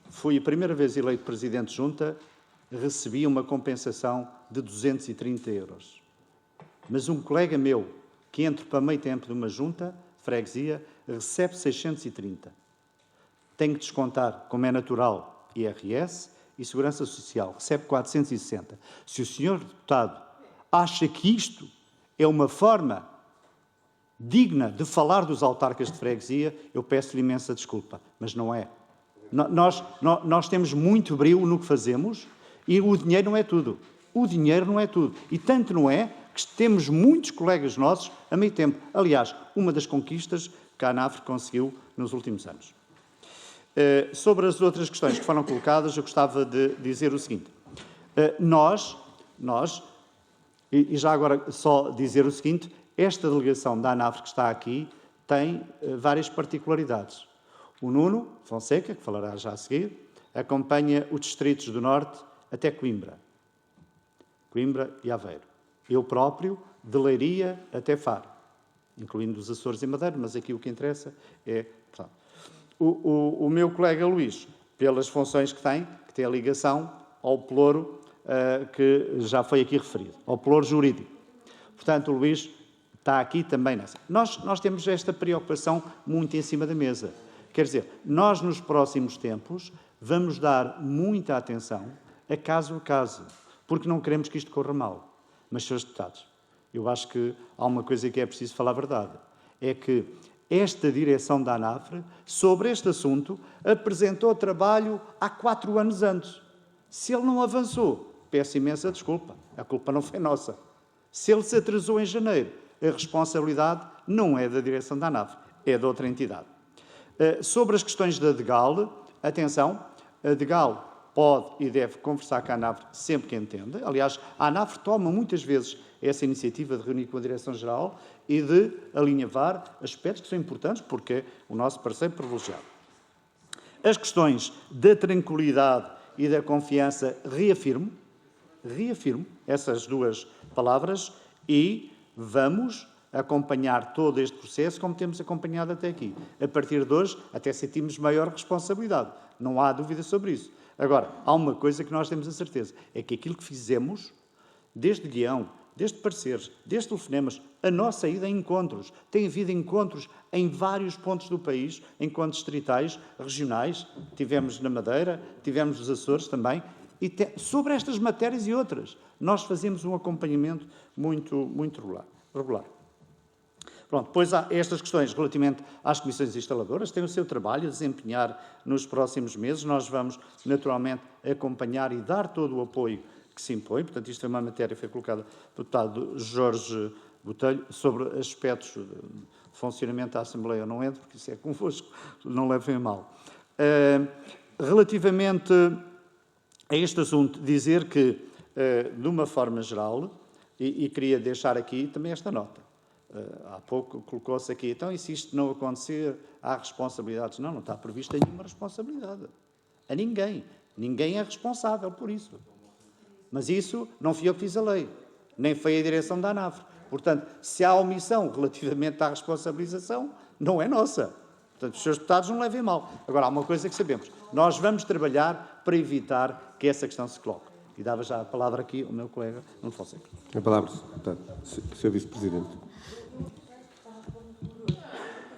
fui a primeira vez eleito presidente de junta, recebi uma compensação de 230 €. Mas um colega meu, que entra para meio tempo de uma junta, freguesia, recebe 630. Tem que descontar, como é natural, IRS e Segurança Social, recebe 460. Se o Sr. Deputado acha que isto é uma forma digna de falar dos autarcas de freguesia, eu peço-lhe imensa desculpa, mas não é. Nós temos muito brio no que fazemos e o dinheiro não é tudo. O dinheiro não é tudo. E tanto não é que temos muitos colegas nossos a meio tempo. Aliás, uma das conquistas que a ANAF conseguiu nos últimos anos. Sobre as outras questões que foram colocadas, eu gostava de dizer o seguinte. E já agora só dizer o seguinte, esta delegação da ANAF que está aqui tem várias particularidades. O Nuno Fonseca, que falará já a seguir, acompanha os distritos do Norte até Coimbra e Aveiro. Eu próprio, de Leiria até Faro, incluindo os Açores e Madeira, mas aqui o que interessa é... O meu colega Luís, pelas funções que tem a ligação ao pelouro que já foi aqui referido, ao pelouro jurídico. Portanto, o Luís está aqui também nessa. Nós temos esta preocupação muito em cima da mesa. Quer dizer, nós nos próximos tempos vamos dar muita atenção a caso, porque não queremos que isto corra mal. Mas, Srs. Deputados, eu acho que há uma coisa que é preciso falar a verdade. É que esta direção da ANAF, sobre este assunto, apresentou trabalho há 4 anos antes. Se ele não avançou, peço imensa desculpa. A culpa não foi nossa. Se ele se atrasou em janeiro, a responsabilidade não é da direção da ANAF, é de outra entidade. Sobre as questões da DGAL, atenção, a DGAL pode e deve conversar com a ANAF sempre que entenda. Aliás, a ANAF toma muitas vezes essa iniciativa de reunir com a Direção-Geral e de alinhavar aspectos que são importantes, porque é o nosso parceiro privilegiado. As questões da tranquilidade e da confiança, reafirmo essas duas palavras e vamos acompanhar todo este processo como temos acompanhado até aqui. A partir de hoje, até sentimos maior responsabilidade. Não há dúvida sobre isso. Agora, há uma coisa que nós temos a certeza, é que aquilo que fizemos, desde guião, desde pareceres, desde telefonemas, a nossa ida em encontros, tem havido encontros em vários pontos do país, encontros distritais, regionais, tivemos na Madeira, tivemos nos Açores também, e sobre estas matérias e outras, nós fazemos um acompanhamento muito regular. Pronto, depois há estas questões relativamente às comissões instaladoras, têm o seu trabalho a desempenhar nos próximos meses. Nós vamos, naturalmente, acompanhar e dar todo o apoio que se impõe. Portanto, isto é uma matéria que foi colocada pelo deputado Jorge Botelho sobre aspectos de funcionamento da Assembleia. Eu não entro, porque isso é convosco, não levem a mal. Relativamente a este assunto, dizer que, de uma forma geral, e queria deixar aqui também esta nota. Há pouco colocou-se aqui, então, e se isto não acontecer, há responsabilidades? Não está prevista nenhuma responsabilidade. A ninguém. Ninguém é responsável por isso. Mas isso não fui eu que fiz a lei, nem foi a direção da ANAF. Portanto, se há omissão relativamente à responsabilização, não é nossa. Portanto, os seus deputados não levem mal. Agora, há uma coisa que sabemos. Nós vamos trabalhar para evitar que essa questão se coloque. E dava já a palavra aqui ao meu colega Nuno Fonseca. A palavra, deputado, Sr. Vice-Presidente.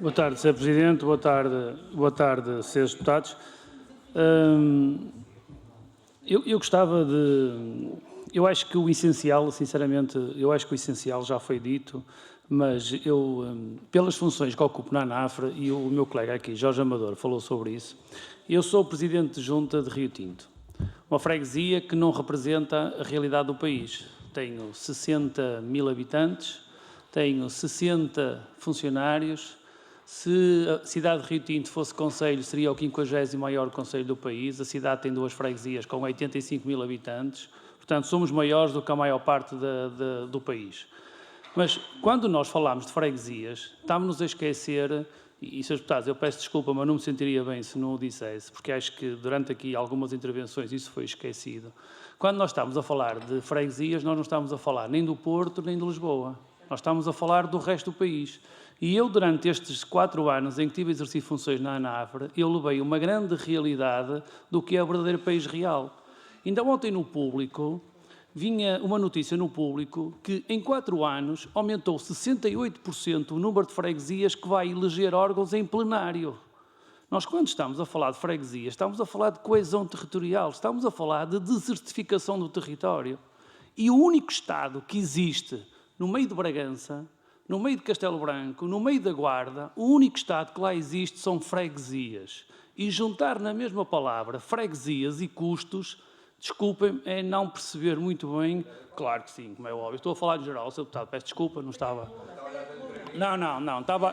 Boa tarde, Sr. Presidente. Boa tarde, Srs. Deputados. Eu gostava de Eu acho que o essencial, sinceramente, o essencial já foi dito, mas eu, pelas funções que ocupo na ANAFRE, e o meu colega aqui, Jorge Amador, falou sobre isso, eu sou presidente de junta de Rio Tinto, uma freguesia que não representa a realidade do país. Tenho 60 mil habitantes, tenho 60 funcionários. Se a cidade de Rio Tinto fosse concelho, seria o 50º maior concelho do país. A cidade tem 2 freguesias com 85 mil habitantes. Portanto, somos maiores do que a maior parte do país. Mas, quando nós falamos de freguesias, estamos-nos a esquecer, e, Sr. Deputados, eu peço desculpa, mas não me sentiria bem se não o dissesse, porque acho que durante aqui algumas intervenções isso foi esquecido. Quando nós estamos a falar de freguesias, nós não estamos a falar nem do Porto, nem de Lisboa. Nós estamos a falar do resto do país. E eu, durante estes 4 anos em que tive a exercer funções na ANAFRE, eu levei uma grande realidade do que é o verdadeiro país real. Ainda ontem no público, vinha uma notícia no público que em 4 anos aumentou 68% o número de freguesias que vai eleger órgãos em plenário. Nós, quando estamos a falar de freguesias, estamos a falar de coesão territorial, estamos a falar de desertificação do território. E o único Estado que existe no meio de Bragança, no meio de Castelo Branco, no meio da Guarda, o único Estado que lá existe são freguesias. E juntar na mesma palavra freguesias e custos, desculpem, é não perceber muito bem. Claro que sim, como é óbvio. Estou a falar de geral, Sr. Deputado, peço desculpa, não estava...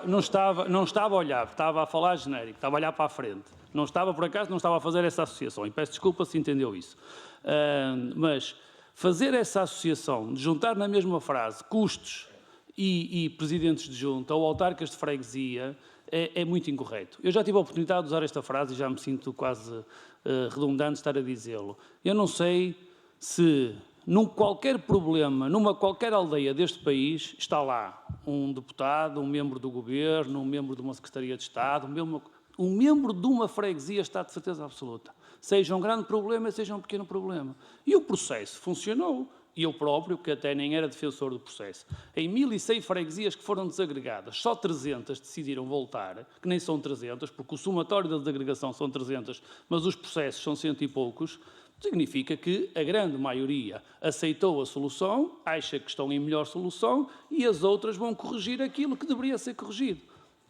Não estava a olhar, estava a falar genérico, estava a olhar para a frente. Não estava, por acaso, não estava a fazer essa associação. E peço desculpa se entendeu isso. Mas fazer essa associação, de juntar na mesma frase custos e presidentes de junta ou autarcas de freguesia, é muito incorreto. Eu já tive a oportunidade de usar esta frase e já me sinto quase redundante estar a dizê-lo. Eu não sei se, num qualquer problema, numa qualquer aldeia deste país, está lá um deputado, um membro do governo, um membro de uma secretaria de Estado, um membro de uma freguesia está de certeza absoluta. Seja um grande problema, seja um pequeno problema. E o processo funcionou. E eu próprio, que até nem era defensor do processo, em 1.100 freguesias que foram desagregadas, só 300 decidiram voltar, que nem são 300, porque o somatório da desagregação são 300, mas os processos são 100 e poucos, significa que a grande maioria aceitou a solução, acha que estão em melhor solução e as outras vão corrigir aquilo que deveria ser corrigido.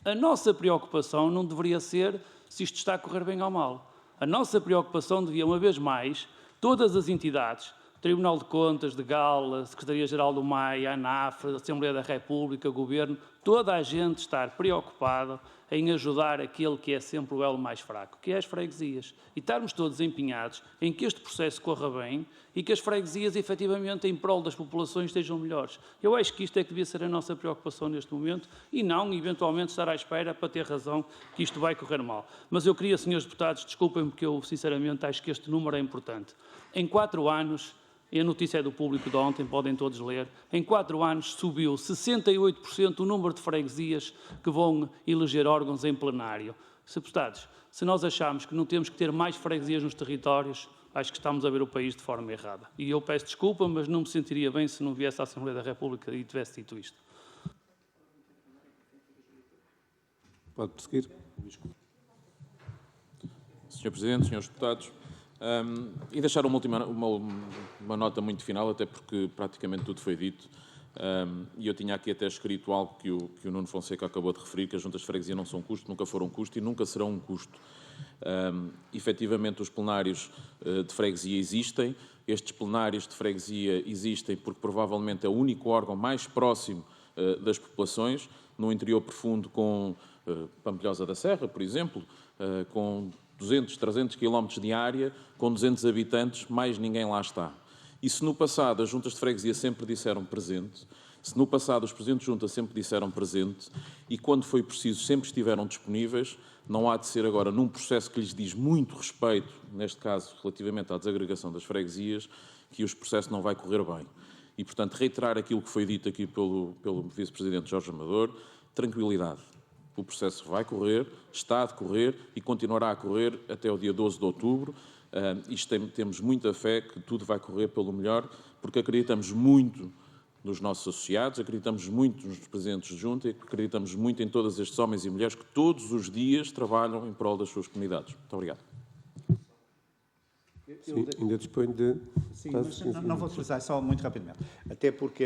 A nossa preocupação não deveria ser se isto está a correr bem ou mal. A nossa preocupação devia, uma vez mais, todas as entidades, Tribunal de Contas de Gala, Secretaria-Geral do MAI, a ANAFRE, Assembleia da República, Governo, toda a gente estar preocupada em ajudar aquele que é sempre o elo mais fraco, que é as freguesias. E estarmos todos empenhados em que este processo corra bem e que as freguesias, efetivamente, em prol das populações, estejam melhores. Eu acho que isto é que devia ser a nossa preocupação neste momento e não, eventualmente, estar à espera para ter razão que isto vai correr mal. Mas eu queria, senhores deputados, desculpem-me porque eu, sinceramente, acho que este número é importante. Em 4 anos... E a notícia é do público de ontem, podem todos ler. Em 4 anos subiu 68% o número de freguesias que vão eleger órgãos em plenário. Sr. Deputados, se nós achamos que não temos que ter mais freguesias nos territórios, acho que estamos a ver o país de forma errada. E eu peço desculpa, mas não me sentiria bem se não viesse à Assembleia da República e tivesse dito isto. Pode prosseguir. Sr. Presidente, Srs. Deputados, e deixar uma nota muito final, até porque praticamente tudo foi dito, e eu tinha aqui até escrito algo que o Nuno Fonseca acabou de referir, que as juntas de freguesia não são custo, nunca foram custo e nunca serão um custo. Efetivamente, os plenários de freguesia existem, estes plenários de freguesia existem porque provavelmente é o único órgão mais próximo das populações, no interior profundo com Pampilhosa da Serra, por exemplo, com 200, 300 km de área, com 200 habitantes, mais ninguém lá está. E se no passado as juntas de freguesia sempre disseram presente, se no passado os presidentes de junta sempre disseram presente, e quando foi preciso sempre estiveram disponíveis, não há de ser agora num processo que lhes diz muito respeito, neste caso relativamente à desagregação das freguesias, que o processo não vai correr bem. E, portanto, reiterar aquilo que foi dito aqui pelo vice-presidente Jorge Amador, tranquilidade. O processo vai correr, está a decorrer e continuará a correr até o dia 12 de outubro. Temos muita fé que tudo vai correr pelo melhor, porque acreditamos muito nos nossos associados, acreditamos muito nos presidentes de junta e acreditamos muito em todos estes homens e mulheres que todos os dias trabalham em prol das suas comunidades. Muito obrigado. Sim, ainda dispõe de... Sim, mas não vou utilizar, só muito rapidamente. Até porque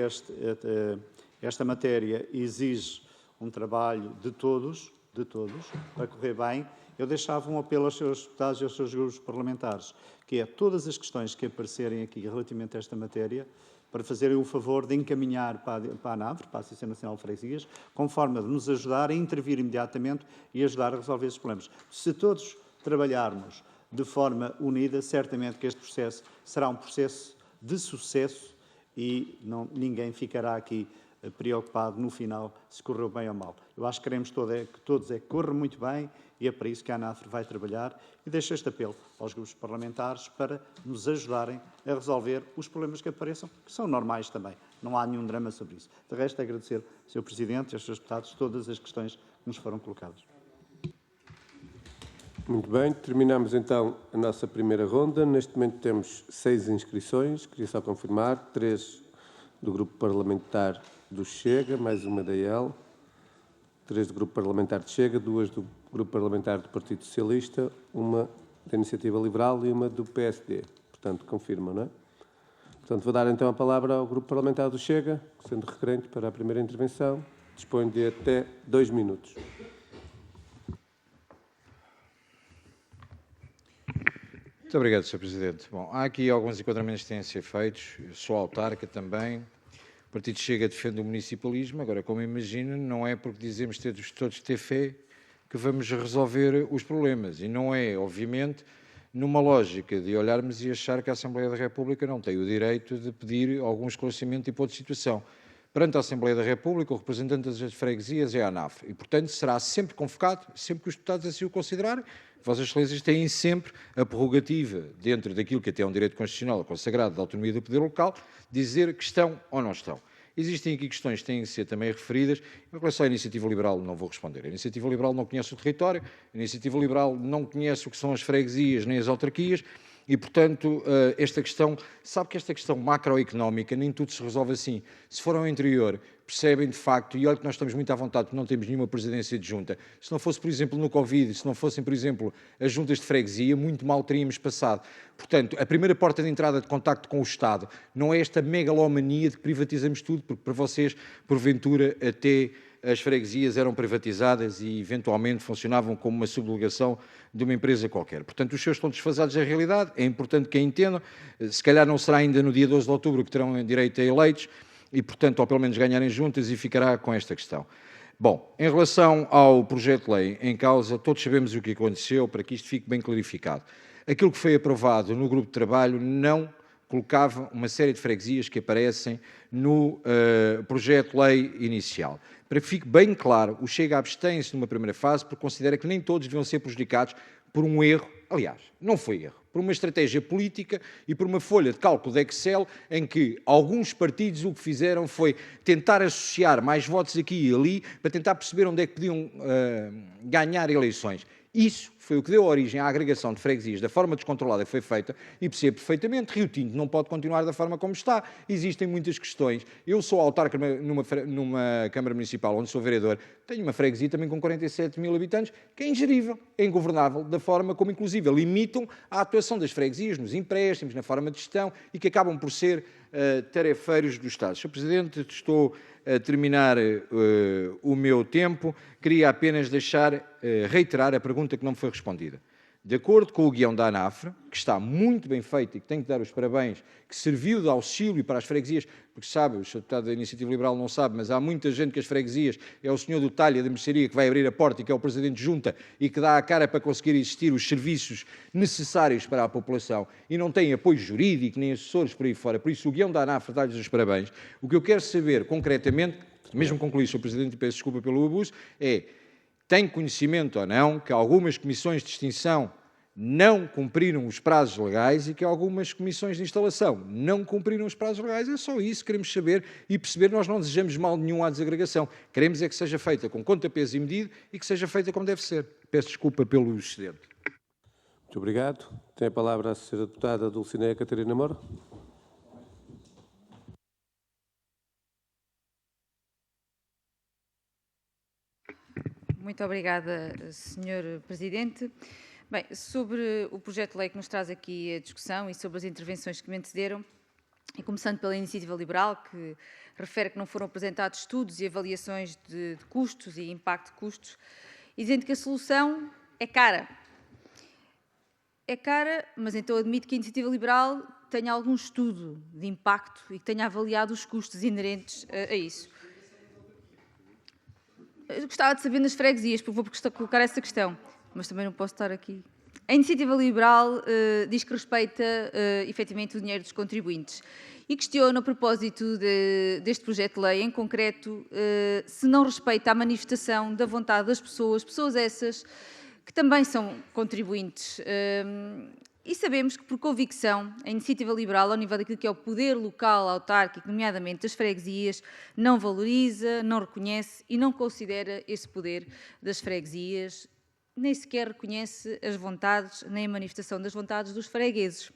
esta matéria exige um trabalho de todos, para correr bem. Eu deixava um apelo aos seus deputados e aos seus grupos parlamentares, que é todas as questões que aparecerem aqui relativamente a esta matéria, para fazerem o favor de encaminhar para a ANAFRE, para a Associação Nacional de Freguesias, com forma de nos ajudar a intervir imediatamente e ajudar a resolver esses problemas. Se todos trabalharmos de forma unida, certamente que este processo será um processo de sucesso e ninguém ficará aqui preocupado no final se correu bem ou mal. Eu acho que queremos que todos corra muito bem e é para isso que a ANAFRE vai trabalhar e deixo este apelo aos grupos parlamentares para nos ajudarem a resolver os problemas que apareçam, que são normais também. Não há nenhum drama sobre isso. De resto, agradecer ao Sr. Presidente e aos seus deputados todas as questões que nos foram colocadas. Muito bem, terminamos então a nossa primeira ronda. Neste momento temos 6 inscrições, queria só confirmar, 3 do Grupo Parlamentar do Chega, mais uma da IEL, 3 do Grupo Parlamentar de Chega, 2 do Grupo Parlamentar do Partido Socialista, uma da Iniciativa Liberal e uma do PSD. Portanto, confirmam, não é? Portanto, vou dar então a palavra ao Grupo Parlamentar do Chega, sendo requerente para a primeira intervenção. Dispõe de até 2 minutos. Muito obrigado, Sr. Presidente. Bom, há aqui alguns enquadramentos que têm a ser feitos. Eu sou autarca também. O Partido Chega defende o municipalismo. Agora, como imagino, não é porque dizemos todos ter fé que vamos resolver os problemas. E não é, obviamente, numa lógica de olharmos e achar que a Assembleia da República não tem o direito de pedir algum esclarecimento de hipótese de situação. Perante a Assembleia da República, o representante das freguesias é a ANAFRE e, portanto, será sempre convocado, sempre que os deputados assim o considerarem. Vossas Excelências têm sempre a prerrogativa, dentro daquilo que até é um direito constitucional consagrado da autonomia do poder local, dizer que estão ou não estão. Existem aqui questões que têm que ser também referidas. Em relação à Iniciativa Liberal, não vou responder. A Iniciativa Liberal não conhece o território, a Iniciativa Liberal não conhece o que são as freguesias nem as autarquias e, portanto, esta questão, sabe que esta questão macroeconómica nem tudo se resolve assim. Se for ao interior, percebem de facto, e olha que nós estamos muito à vontade porque não temos nenhuma presidência de junta, se não fosse, por exemplo, no Covid, se não fossem, por exemplo, as juntas de freguesia, muito mal teríamos passado. Portanto, a primeira porta de entrada de contacto com o Estado não é esta megalomania de que privatizamos tudo, porque para vocês, porventura, até as freguesias eram privatizadas e eventualmente funcionavam como uma subdelegação de uma empresa qualquer. Portanto, os seus estão desfasados da realidade, é importante que a entendam, se calhar não será ainda no dia 12 de outubro que terão direito a eleitos, e, portanto, ou pelo menos ganharem juntas e ficará com esta questão. Bom, em relação ao projeto de lei em causa, todos sabemos o que aconteceu, para que isto fique bem clarificado. Aquilo que foi aprovado no grupo de trabalho não colocava uma série de freguesias que aparecem no projeto de lei inicial. Para que fique bem claro, o Chega abstém-se numa primeira fase porque considera que nem todos deviam ser prejudicados por um erro, aliás, não foi erro, por uma estratégia política e por uma folha de cálculo de Excel em que alguns partidos o que fizeram foi tentar associar mais votos aqui e ali para tentar perceber onde é que podiam ganhar eleições. Isso foi o que deu origem à agregação de freguesias da forma descontrolada que foi feita e percebo perfeitamente, Rio Tinto não pode continuar da forma como está, existem muitas questões. Eu sou autarca numa Câmara Municipal onde sou vereador, tenho uma freguesia também com 47 mil habitantes que é ingerível, é ingovernável, da forma como inclusive limitam a atuação das freguesias nos empréstimos, na forma de gestão e que acabam por ser tarefeiros do Estado. Sr. Presidente, estou a terminar o meu tempo, queria apenas reiterar a pergunta que não me foi respondida. De acordo com o guião da ANAFRE, que está muito bem feito e que tenho que dar os parabéns, que serviu de auxílio para as freguesias, porque sabe, o Sr. Deputado da Iniciativa Liberal não sabe, mas há muita gente que as freguesias, é o senhor do talha da mercearia que vai abrir a porta e que é o Presidente de Junta e que dá a cara para conseguir existir os serviços necessários para a população e não tem apoio jurídico nem assessores por aí fora. Por isso o guião da ANAFRE dá-lhes os parabéns. O que eu quero saber concretamente, mesmo concluir, Sr. Presidente, e peço desculpa pelo abuso, é: tem conhecimento ou não que algumas comissões de extinção não cumpriram os prazos legais e que algumas comissões de instalação não cumpriram os prazos legais? É só isso que queremos saber e perceber. Nós não desejamos mal nenhum à desagregação. Queremos é que seja feita com conta, peso e medida e que seja feita como deve ser. Peço desculpa pelo excedente. Muito obrigado. Tem a palavra a Sra. Deputada Dulcineia Catarina Moura. Muito obrigada, Sr. Presidente. Bem, sobre o projeto de lei que nos traz aqui a discussão e sobre as intervenções que me antecederam, e começando pela iniciativa liberal, que refere que não foram apresentados estudos e avaliações de custos e impacto de custos, e dizendo que a solução é cara. É cara, mas então admito que a iniciativa liberal tenha algum estudo de impacto e que tenha avaliado os custos inerentes a isso. Eu gostava de saber nas freguesias, porque vou colocar essa questão, mas também não posso estar aqui. A iniciativa liberal diz que respeita efetivamente o dinheiro dos contribuintes e questiona, a propósito deste projeto de lei em concreto, se não respeita a manifestação da vontade das pessoas essas que também são contribuintes. E sabemos que, por convicção, a iniciativa liberal, ao nível daquilo que é o poder local autárquico, nomeadamente das freguesias, não valoriza, não reconhece e não considera esse poder das freguesias, nem sequer reconhece as vontades, nem a manifestação das vontades dos fregueses.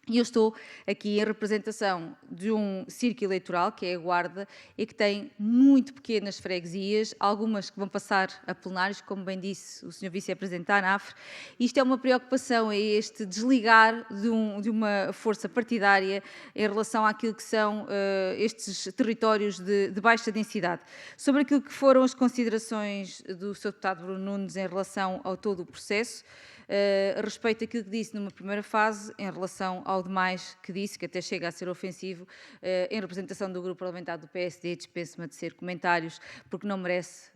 E eu estou aqui em representação de um círculo eleitoral, que é a Guarda, e que tem muito pequenas freguesias, algumas que vão passar a plenários, como bem disse o Sr. Vice-Presidente da ANAFRE. Isto é uma preocupação, é este desligar de uma força partidária em relação àquilo que são estes territórios de baixa densidade. Sobre aquilo que foram as considerações do Sr. Deputado Bruno Nunes em relação ao todo o processo, respeito àquilo que disse numa primeira fase, em relação ao demais que disse, que até chega a ser ofensivo, em representação do grupo parlamentar do PSD, dispenso-me de ser comentários, porque não merece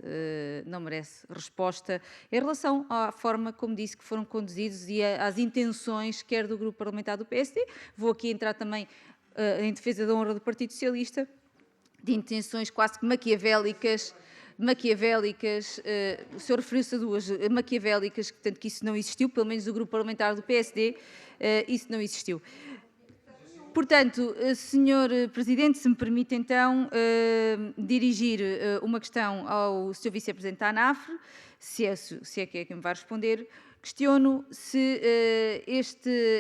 resposta, em relação à forma, como disse, que foram conduzidos e às intenções, quer do grupo parlamentar do PSD, vou aqui entrar também em defesa da honra do Partido Socialista, de intenções quase que maquiavélicas, o senhor referiu-se a duas maquiavélicas, portanto que isso não existiu, pelo menos o grupo parlamentar do PSD, isso não existiu. Portanto, Sr. Presidente, se me permite então dirigir uma questão ao Sr. Vice-Presidente da ANAFRE, se é que me vai responder. Questiono se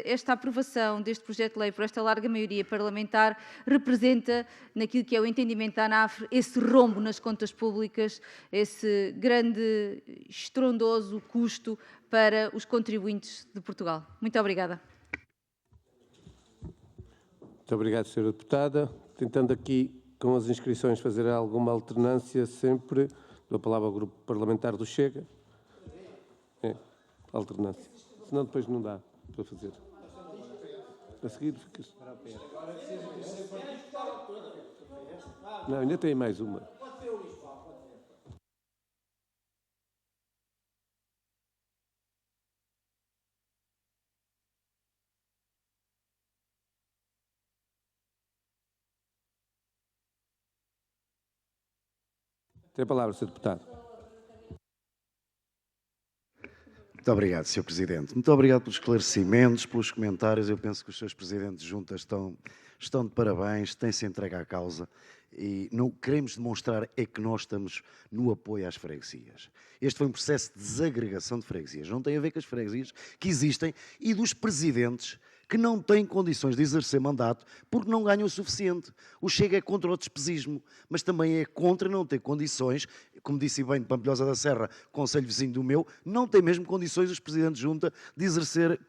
esta aprovação deste projeto de lei por esta larga maioria parlamentar representa, naquilo que é o entendimento da ANAFRE, esse rombo nas contas públicas, esse grande, estrondoso custo para os contribuintes de Portugal. Muito obrigada. Muito obrigado, Sra. Deputada. Tentando aqui, com as inscrições, fazer alguma alternância sempre, dou a palavra ao Grupo Parlamentar do Chega. Alternância. Senão depois não dá para fazer. A seguir fica... Não, ainda tem mais uma. Tem a palavra, Sr. Deputado. Muito obrigado, Sr. Presidente. Muito obrigado pelos esclarecimentos, pelos comentários. Eu penso que os seus presidentes de junta estão de parabéns, têm-se entregue à causa e não queremos demonstrar é que nós estamos no apoio às freguesias. Este foi um processo de desagregação de freguesias. Não tem a ver com as freguesias que existem e dos presidentes que não têm condições de exercer mandato porque não ganham o suficiente. O Chega é contra o despesismo, mas também é contra não ter condições, como disse bem de Pampilhosa da Serra, concelho vizinho do meu, não tem mesmo condições os presidentes de junta de exercer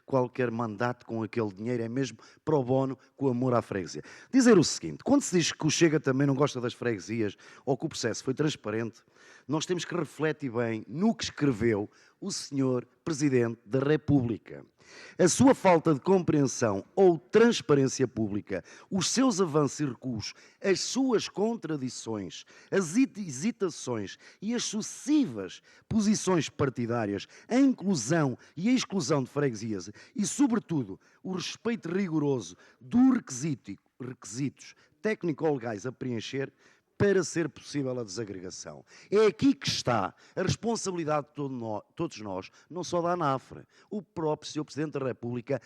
qualquer mandato com aquele dinheiro, é mesmo pro bono, com amor à freguesia. Dizer o seguinte, quando se diz que o Chega também não gosta das freguesias ou que o processo foi transparente, nós temos que refletir bem no que escreveu o Sr. Presidente da República. A sua falta de compreensão ou transparência pública, os seus avanços e recuos, as suas contradições, as hesitações e as sucessivas posições partidárias, a inclusão e a exclusão de freguesias e, sobretudo, o respeito rigoroso dos requisitos técnico-legais a preencher, para ser possível a desagregação. É aqui que está a responsabilidade de todos nós, não só da ANAFRE. O próprio Sr. Presidente da República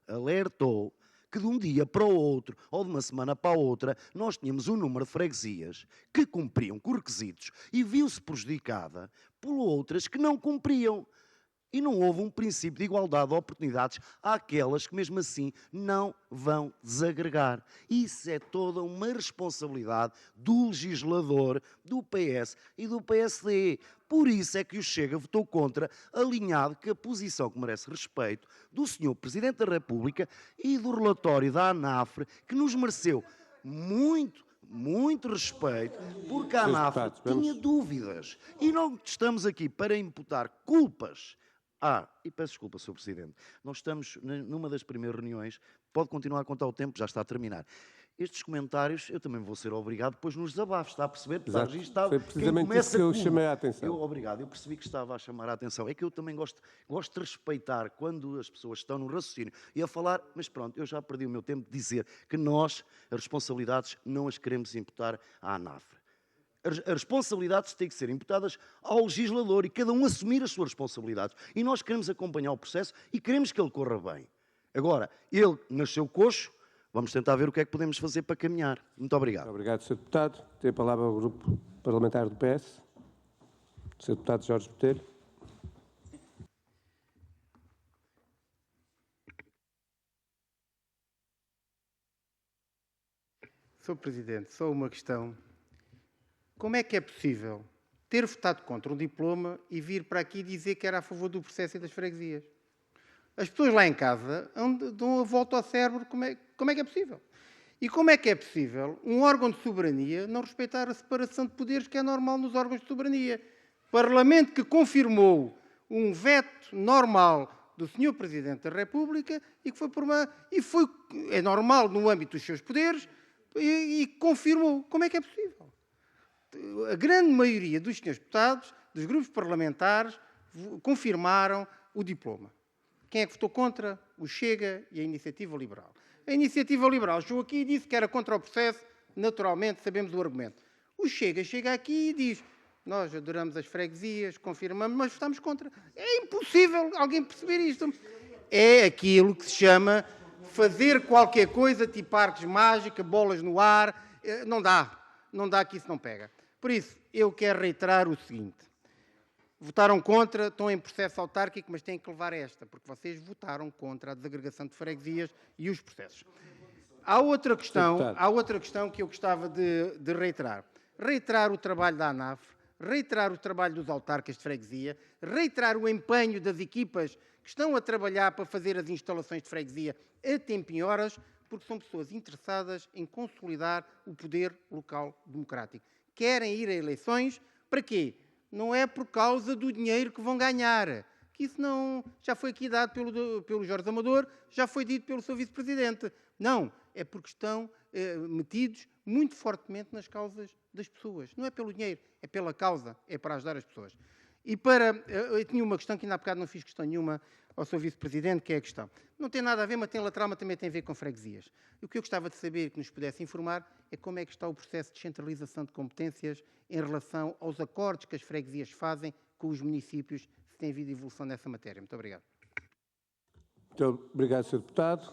alertou que de um dia para o outro, ou de uma semana para a outra, nós tínhamos um número de freguesias que cumpriam com requisitos e viu-se prejudicada por outras que não cumpriam. E não houve um princípio de igualdade de oportunidades àquelas que, mesmo assim, não vão desagregar. Isso é toda uma responsabilidade do legislador, do PS e do PSD. Por isso é que o Chega votou contra, alinhado que a posição que merece respeito do Sr. Presidente da República e do relatório da ANAFRE, que nos mereceu muito respeito, porque a ANAFRE tinha dúvidas. E não estamos aqui para imputar culpas. E peço desculpa, Sr. Presidente, nós estamos numa das primeiras reuniões, pode continuar a contar o tempo, já está a terminar. Estes comentários, eu também vou ser obrigado depois nos desabafos, está a perceber? Exato. Foi precisamente isso que eu chamei a atenção. Obrigado, eu percebi que estava a chamar a atenção. É que eu também gosto de respeitar quando as pessoas estão no raciocínio e a falar, mas pronto, eu já perdi o meu tempo de dizer que nós, as responsabilidades, não as queremos imputar à ANAFRE. As responsabilidades têm que ser imputadas ao legislador e cada um assumir as suas responsabilidades. E nós queremos acompanhar o processo e queremos que ele corra bem. Agora, ele nasceu coxo, vamos tentar ver o que é que podemos fazer para caminhar. Muito obrigado. Muito obrigado, Sr. Deputado. Tem a palavra o Grupo Parlamentar do PS. Sr. Deputado Jorge Botelho. Sr. Presidente, só uma questão. Como é que é possível ter votado contra um diploma e vir para aqui dizer que era a favor do processo e das freguesias? As pessoas lá em casa dão a volta ao cérebro. Como é que é possível? E como é que é possível um órgão de soberania não respeitar a separação de poderes que é normal nos órgãos de soberania? Parlamento que confirmou um veto normal do Sr. Presidente da República e que foi por é normal no âmbito dos seus poderes e confirmou. Como é que é possível? A grande maioria dos senhores deputados, dos grupos parlamentares, confirmaram o diploma. Quem é que votou contra? O Chega e a Iniciativa Liberal. A Iniciativa Liberal chegou aqui e disse que era contra o processo, naturalmente sabemos o argumento. O Chega chega aqui e diz, nós adoramos as freguesias, confirmamos, mas votamos contra. É impossível alguém perceber isto. É aquilo que se chama fazer qualquer coisa, tipo arcos mágicos, bolas no ar. Não dá que isso não pega. Por isso, eu quero reiterar o seguinte. Votaram contra, estão em processo autárquico, mas têm que levar esta, porque vocês votaram contra a desagregação de freguesias e os processos. Há outra questão que eu gostava de reiterar. Reiterar o trabalho da ANAFRE, reiterar o trabalho dos autarcas de freguesia, reiterar o empenho das equipas que estão a trabalhar para fazer as instalações de freguesia a tempo e horas, porque são pessoas interessadas em consolidar o poder local democrático. Querem ir a eleições, para quê? Não é por causa do dinheiro que vão ganhar, que isso não já foi aqui dado pelo Jorge Amador, já foi dito pelo seu vice-presidente. Não, é porque estão metidos muito fortemente nas causas das pessoas. Não é pelo dinheiro, é pela causa, é para ajudar as pessoas. E eu tinha uma questão que ainda há bocado não fiz questão nenhuma ao seu vice-presidente, que é a questão. Não tem nada a ver, mas tem lateral, mas também tem a ver com freguesias. E o que eu gostava de saber, que nos pudesse informar, é como é que está o processo de descentralização de competências em relação aos acordos que as freguesias fazem com os municípios, se tem havido evolução nessa matéria. Muito obrigado. Muito obrigado, Sr. Deputado.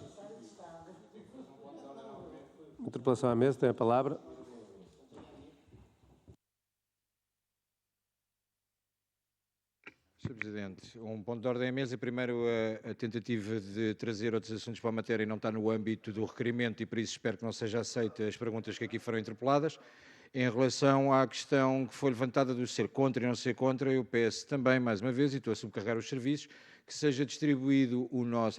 Interpelação à mesa, tem a palavra. Sr. Presidente, um ponto de ordem à mesa. Primeiro, a tentativa de trazer outros assuntos para a matéria não está no âmbito do requerimento e, por isso, espero que não seja aceita as perguntas que aqui foram interpeladas. Em relação à questão que foi levantada do ser contra e não ser contra, eu peço também, mais uma vez, e estou a subcarregar os serviços, que seja distribuído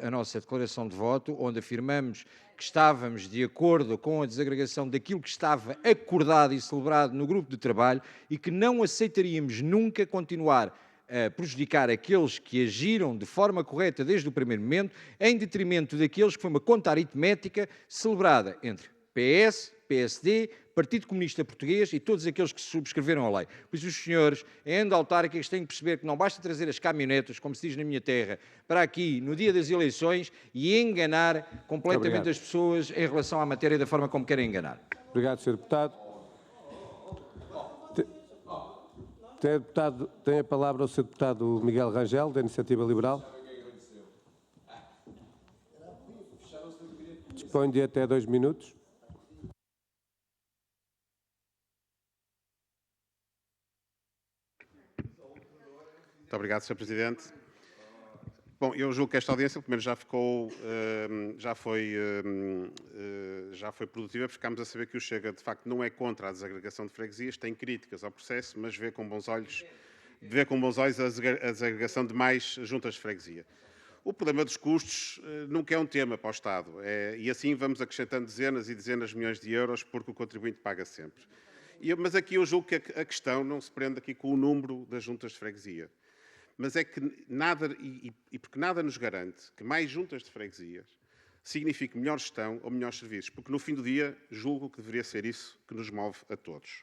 a nossa declaração de voto, onde afirmamos que estávamos de acordo com a desagregação daquilo que estava acordado e celebrado no grupo de trabalho e que não aceitaríamos nunca continuar a prejudicar aqueles que agiram de forma correta desde o primeiro momento, em detrimento daqueles que foi uma conta aritmética celebrada entre PS, PSD, Partido Comunista Português e todos aqueles que subscreveram a lei. Pois os senhores, em autárquicas, têm que perceber que não basta trazer as caminhonetas, como se diz na minha terra, para aqui no dia das eleições e enganar completamente as pessoas em relação à matéria da forma como querem enganar. Obrigado, Sr. Deputado. Tem a palavra o Sr. Deputado Miguel Rangel, da Iniciativa Liberal. Dispõe de até 2 minutos. Muito obrigado, Sr. Presidente. Bom, eu julgo que esta audiência, primeiro, já foi produtiva, porque ficámos a saber que o Chega, de facto, não é contra a desagregação de freguesias, tem críticas ao processo, mas vê com bons olhos a desagregação de mais juntas de freguesia. O problema dos custos nunca é um tema para o Estado, e assim vamos acrescentando dezenas e dezenas de milhões de euros, porque o contribuinte paga sempre. Mas aqui eu julgo que a questão não se prende aqui com o número das juntas de freguesia. Mas é que nada, porque nada nos garante que mais juntas de freguesias signifique melhor gestão ou melhores serviços, porque no fim do dia julgo que deveria ser isso que nos move a todos.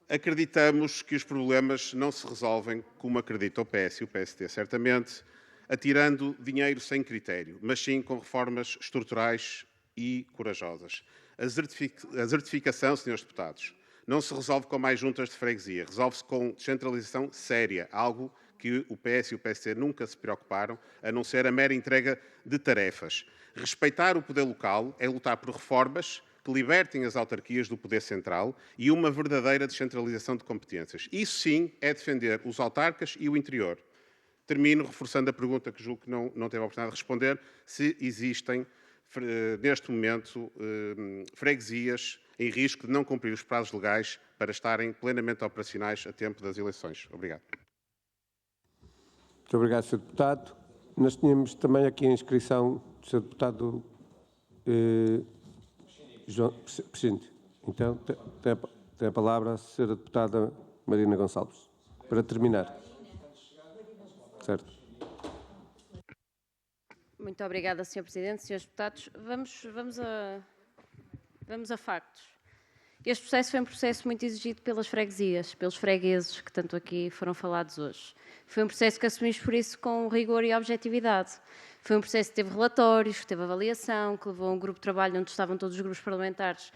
Acreditamos que os problemas não se resolvem como acredita o PS e o PSD, certamente, atirando dinheiro sem critério, mas sim com reformas estruturais e corajosas. A desertificação, senhores deputados, não se resolve com mais juntas de freguesia, resolve-se com descentralização séria, algo que o PS e o PSD nunca se preocuparam, a não ser a mera entrega de tarefas. Respeitar o poder local é lutar por reformas que libertem as autarquias do poder central e uma verdadeira descentralização de competências. Isso sim é defender os autarcas e o interior. Termino reforçando a pergunta que julgo que não teve a oportunidade de responder, se existem, neste momento, freguesias em risco de não cumprir os prazos legais para estarem plenamente operacionais a tempo das eleições. Obrigado. Muito obrigado, Sr. Deputado. Nós tínhamos também aqui a inscrição do Sr. Deputado João Presidente. Então, tem a palavra a Sra. Deputada Marina Gonçalves. Para terminar. Certo. Muito obrigada, Sr. Presidente. Srs. Deputados, vamos a factos. Este processo foi um processo muito exigido pelas freguesias, pelos fregueses, que tanto aqui foram falados hoje. Foi um processo que assumimos por isso com rigor e objetividade. Foi um processo que teve relatórios, que teve avaliação, que levou a um grupo de trabalho onde estavam todos os grupos parlamentares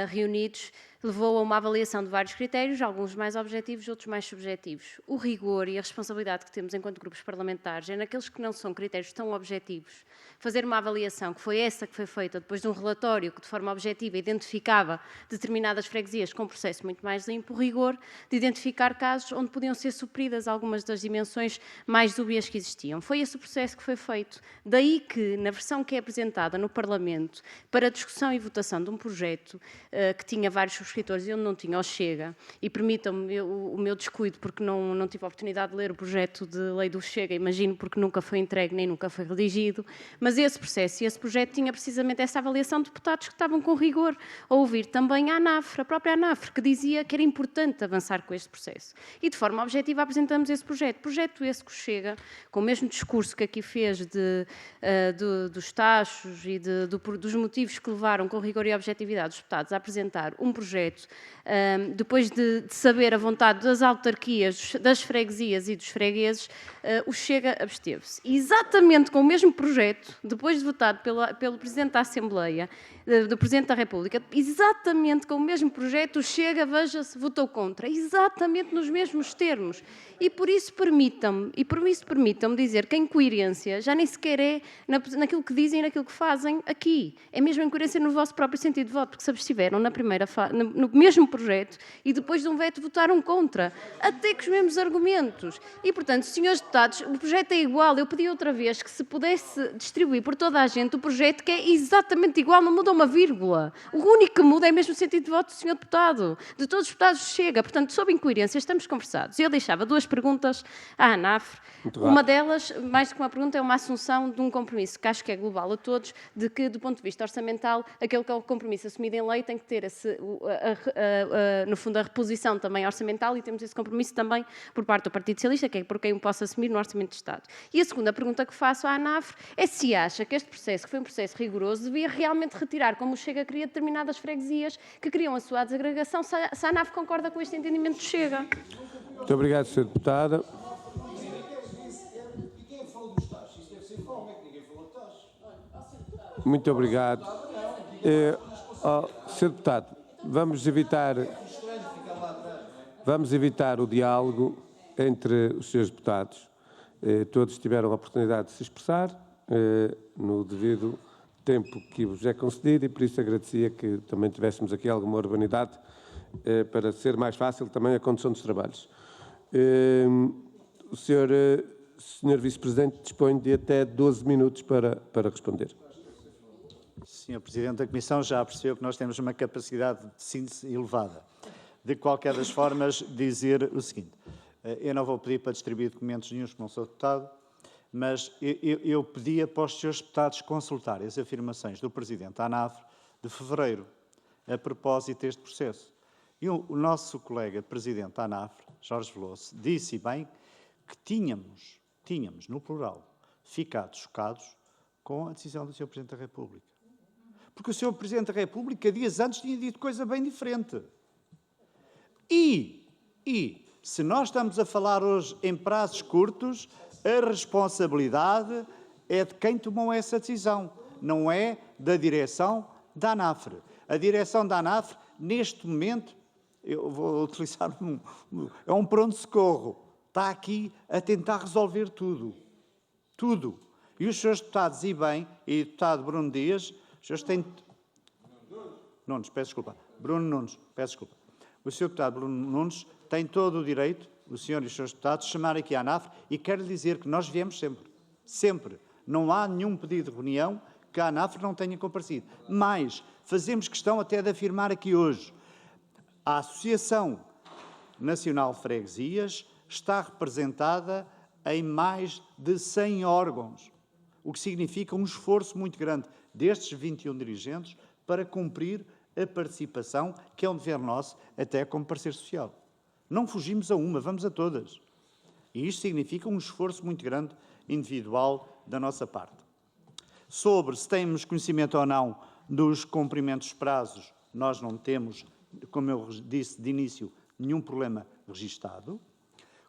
reunidos, levou a uma avaliação de vários critérios, alguns mais objetivos, outros mais subjetivos. O rigor e a responsabilidade que temos enquanto grupos parlamentares é naqueles que não são critérios tão objetivos, fazer uma avaliação, que foi essa que foi feita depois de um relatório que de forma objetiva identificava determinadas freguesias com um processo muito mais limpo, o rigor de identificar casos onde podiam ser supridas algumas das dimensões mais dúbias que existiam. Foi esse o processo que foi feito. Daí que, na versão que é apresentada no Parlamento, para discussão e votação de um projeto que tinha vários subscritores e onde não tinha o Chega, e permitam-me o meu descuido, porque não tive a oportunidade de ler o projeto de lei do Chega, imagino, porque nunca foi entregue nem nunca foi redigido, mas esse processo e esse projeto tinha precisamente essa avaliação de deputados que estavam com rigor a ouvir também a ANAFRE, a própria ANAFRE, que dizia que era importante avançar com este processo. E de forma objetiva apresentamos esse projeto esse que Chega, com o mesmo discurso que aqui fez dos taxos e dos motivos que levaram com rigor e objetividade os deputados a apresentar um projeto, depois de saber a vontade das autarquias, das freguesias e dos fregueses, o Chega absteve-se. Exatamente com o mesmo projeto, depois de votado pelo Presidente da Assembleia, do Presidente da República, exatamente com o mesmo projeto, o Chega, veja-se, votou contra, exatamente nos mesmos termos. E por isso permitam-me dizer que a incoerência já nem sequer é naquilo que dizem e naquilo que fazem aqui. É mesmo a incoerência no vosso próprio sentido de voto, porque se abstiveram na primeira fase, no mesmo projeto, e depois de um veto votaram contra, até com os mesmos argumentos. E, portanto, senhores deputados, o projeto é igual. Eu pedi outra vez que se pudesse distribuir por toda a gente o projeto, que é exatamente igual, não muda uma vírgula. O único que muda é mesmo o sentido de voto do senhor deputado. De todos os deputados Chega. Portanto, sob incoerência, estamos conversados. Eu deixava duas perguntas à ANAFRE. Uma delas, mais do que uma pergunta, é uma assunção de um compromisso, que acho que é global a todos, de que, do ponto de vista orçamental, aquele que é o compromisso assumido em lei tem que ter, no fundo, a reposição também orçamental, e temos esse compromisso também por parte do Partido Socialista, que é por quem o posso assumir no Orçamento de Estado. E a segunda pergunta que faço à ANAFRE é se acha que este processo, que foi um processo rigoroso, devia realmente retirar, como o Chega queria, determinadas freguesias que queriam a sua desagregação, se a ANAFRE concorda com este entendimento do Chega. Muito obrigado, Sra. Deputada. Muito obrigado. Sr. Deputado, vamos evitar o diálogo entre os Srs. Deputados. Todos tiveram a oportunidade de se expressar no devido tempo que vos é concedido, e por isso agradecia que também tivéssemos aqui alguma urbanidade para ser mais fácil também a condução dos trabalhos. O Sr. Sr. Vice-Presidente dispõe de até 12 minutos para responder. Sr. Presidente da Comissão já percebeu que nós temos uma capacidade de síntese elevada. De qualquer das formas, dizer o seguinte. Eu não vou pedir para distribuir documentos nenhuns, porque não sou deputado, mas eu pedia para os senhores deputados consultarem as afirmações do Presidente da ANAFRE de fevereiro, a propósito deste processo. E o nosso colega Presidente da ANAFRE, Jorge Veloso, disse bem que tínhamos, no plural, ficado chocados com a decisão do Sr. Presidente da República. Porque o Sr. Presidente da República, dias antes, tinha dito coisa bem diferente. E se nós estamos a falar hoje em prazos curtos, a responsabilidade é de quem tomou essa decisão, não é da direção da ANAFRE. A direção da ANAFRE, neste momento, eu vou utilizar é um pronto-socorro, está aqui a tentar resolver tudo. Tudo. E os senhores deputados, e bem, e o deputado Bruno Dias, os senhores têm... Nunes, peço desculpa. Bruno Nunes, peço desculpa. O senhor deputado Bruno Nunes tem todo o direito, o senhor e os seus deputados, de chamar aqui a ANAFRE e quero lhe dizer que nós viemos sempre. Sempre. Não há nenhum pedido de reunião que a ANAFRE não tenha comparecido. Mas fazemos questão até de afirmar aqui hoje. A Associação Nacional de Freguesias está representada em mais de 100 órgãos, o que significa um esforço muito grande destes 21 dirigentes para cumprir a participação, que é um dever nosso, até como parceiro social. Não fugimos a uma, vamos a todas. E isto significa um esforço muito grande, individual, da nossa parte. Sobre se temos conhecimento ou não dos cumprimentos de prazos, nós não temos, como eu disse de início, nenhum problema registado.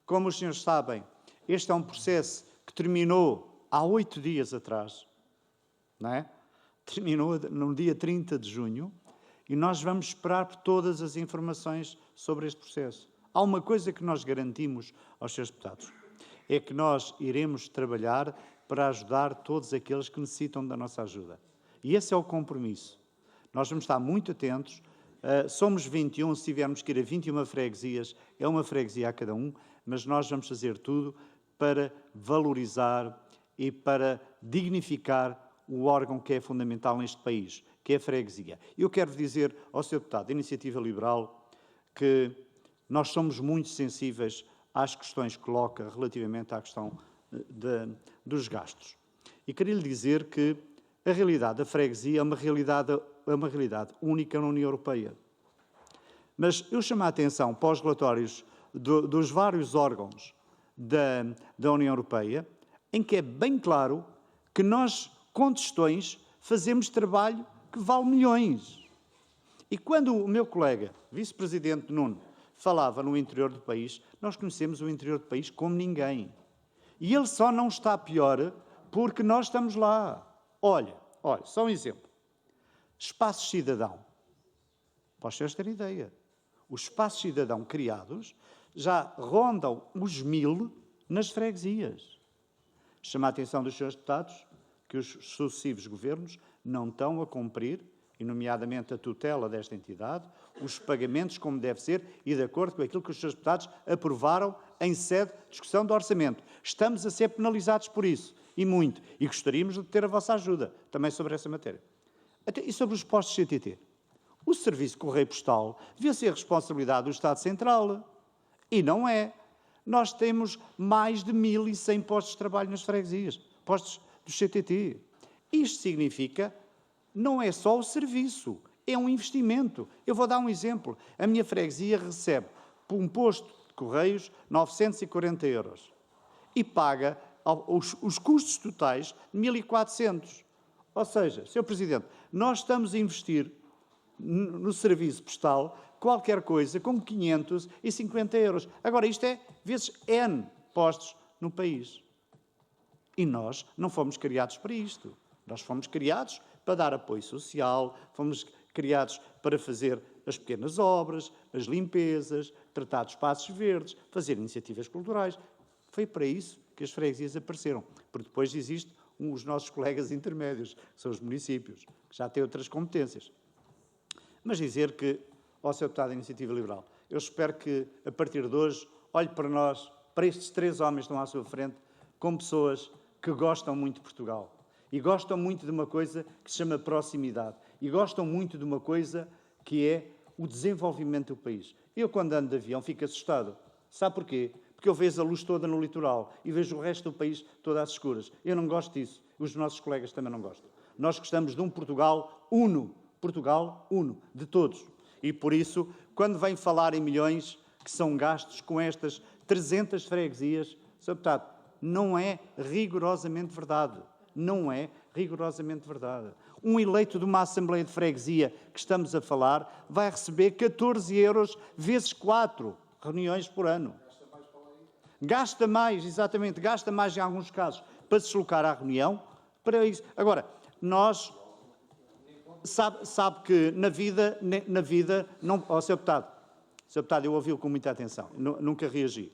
Como os senhores sabem, este é um processo que terminou há 8 dias atrás, não é? Terminou no dia 30 de junho, e nós vamos esperar por todas as informações sobre este processo. Há uma coisa que nós garantimos aos seus deputados, é que nós iremos trabalhar para ajudar todos aqueles que necessitam da nossa ajuda. E esse é o compromisso. Nós vamos estar muito atentos, somos 21, se tivermos que ir a 21 freguesias, é uma freguesia a cada um, mas nós vamos fazer tudo para valorizar e para dignificar o órgão que é fundamental neste país, que é a freguesia. Eu quero dizer ao Sr. Deputado da Iniciativa Liberal que nós somos muito sensíveis às questões que coloca relativamente à questão dos gastos. E queria lhe dizer que a realidade da freguesia é uma realidade única na União Europeia. Mas eu chamo a atenção para os relatórios dos vários órgãos da União Europeia, em que é bem claro que nós, com testões, fazemos trabalho que vale milhões. E quando o meu colega, vice-presidente Nuno, falava no interior do país, nós conhecemos o interior do país como ninguém. E ele só não está pior porque nós estamos lá. Olha, só um exemplo. Espaços cidadão. Para os senhores terem ideia. Os espaços cidadão criados já rondam os 1000 nas freguesias. Chama a atenção dos senhores deputados que os sucessivos governos não estão a cumprir, e nomeadamente a tutela desta entidade, os pagamentos como deve ser e de acordo com aquilo que os senhores deputados aprovaram em sede de discussão do orçamento. Estamos a ser penalizados por isso, e muito, e gostaríamos de ter a vossa ajuda também sobre essa matéria. E sobre os postos CTT? O Serviço Correio Postal devia ser responsabilidade do Estado Central, e não é. Nós temos mais de 1100 postos de trabalho nas freguesias, postos do CTT. Isto significa, não é só o serviço, é um investimento. Eu vou dar um exemplo. A minha freguesia recebe, por um posto de correios, 940 euros. E paga os custos totais de 1.400. Ou seja, Sr. Presidente, nós estamos a investir no serviço postal qualquer coisa como 550 euros. Agora, isto é vezes N postos no país. E nós não fomos criados para isto. Nós fomos criados para dar apoio social, fomos criados para fazer as pequenas obras, as limpezas, tratar dos espaços verdes, fazer iniciativas culturais. Foi para isso que as freguesias apareceram. Porque depois existem os nossos colegas intermédios, que são os municípios, que já têm outras competências. Mas dizer que, ao Sr. Deputado da Iniciativa Liberal, eu espero que, a partir de hoje, olhe para nós, para estes 3 homens que estão à sua frente, com pessoas que gostam muito de Portugal e gostam muito de uma coisa que se chama proximidade e gostam muito de uma coisa que é o desenvolvimento do país. Eu, quando ando de avião, fico assustado. Sabe porquê? Porque eu vejo a luz toda no litoral e vejo o resto do país todo às escuras. Eu não gosto disso. Os nossos colegas também não gostam. Nós gostamos de um Portugal uno. Portugal uno, de todos. E, por isso, quando vem falar em milhões que são gastos com estas 300 freguesias, Sr. Deputado, não é rigorosamente verdade. Não é rigorosamente verdade. Um eleito de uma Assembleia de Freguesia que estamos a falar vai receber 14 euros vezes 4 reuniões por ano. Gasta mais, exatamente, gasta mais em alguns casos para se deslocar à reunião, para isso. Agora, nós, sabe que na vida, não... Sr. Deputado, eu ouvi-o com muita atenção, nunca reagi,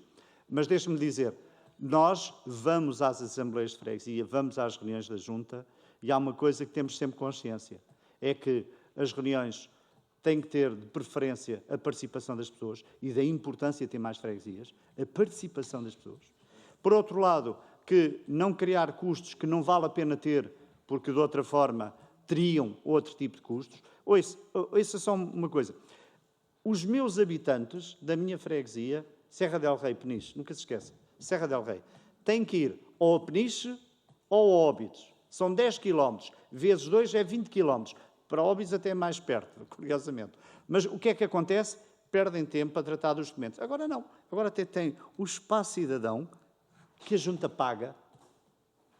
mas deixe-me dizer, nós vamos às Assembleias de Freguesia, vamos às reuniões da Junta, e há uma coisa que temos sempre consciência, é que as reuniões têm que ter, de preferência, a participação das pessoas e da importância de ter mais freguesias, a participação das pessoas. Por outro lado, que não criar custos que não vale a pena ter, porque de outra forma teriam outro tipo de custos. Ouça só uma coisa. Os meus habitantes da minha freguesia, Serra del Rei, Peniche, nunca se esqueça, Serra del Rei, têm que ir ou a Peniche ou a Óbidos. São 10 km, vezes 2 é 20 km. Para Óbidos até é mais perto, curiosamente. Mas o que é que acontece? Perdem tempo para tratar dos documentos. Agora não. Agora até tem o espaço cidadão que a Junta paga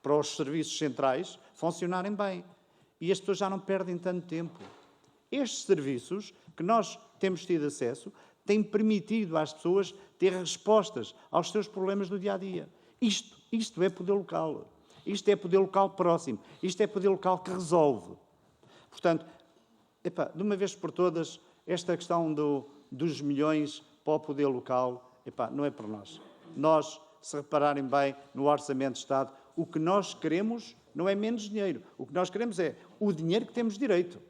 para os serviços centrais funcionarem bem. E as pessoas já não perdem tanto tempo. Estes serviços que nós temos tido acesso têm permitido às pessoas ter respostas aos seus problemas do dia-a-dia. Isto é poder local. Isto é poder local próximo. Isto é poder local que resolve. Portanto, de uma vez por todas, esta questão dos milhões para o poder local, não é para nós. Nós, se repararem bem no Orçamento de Estado, o que nós queremos não é menos dinheiro. O que nós queremos é o dinheiro que temos direito.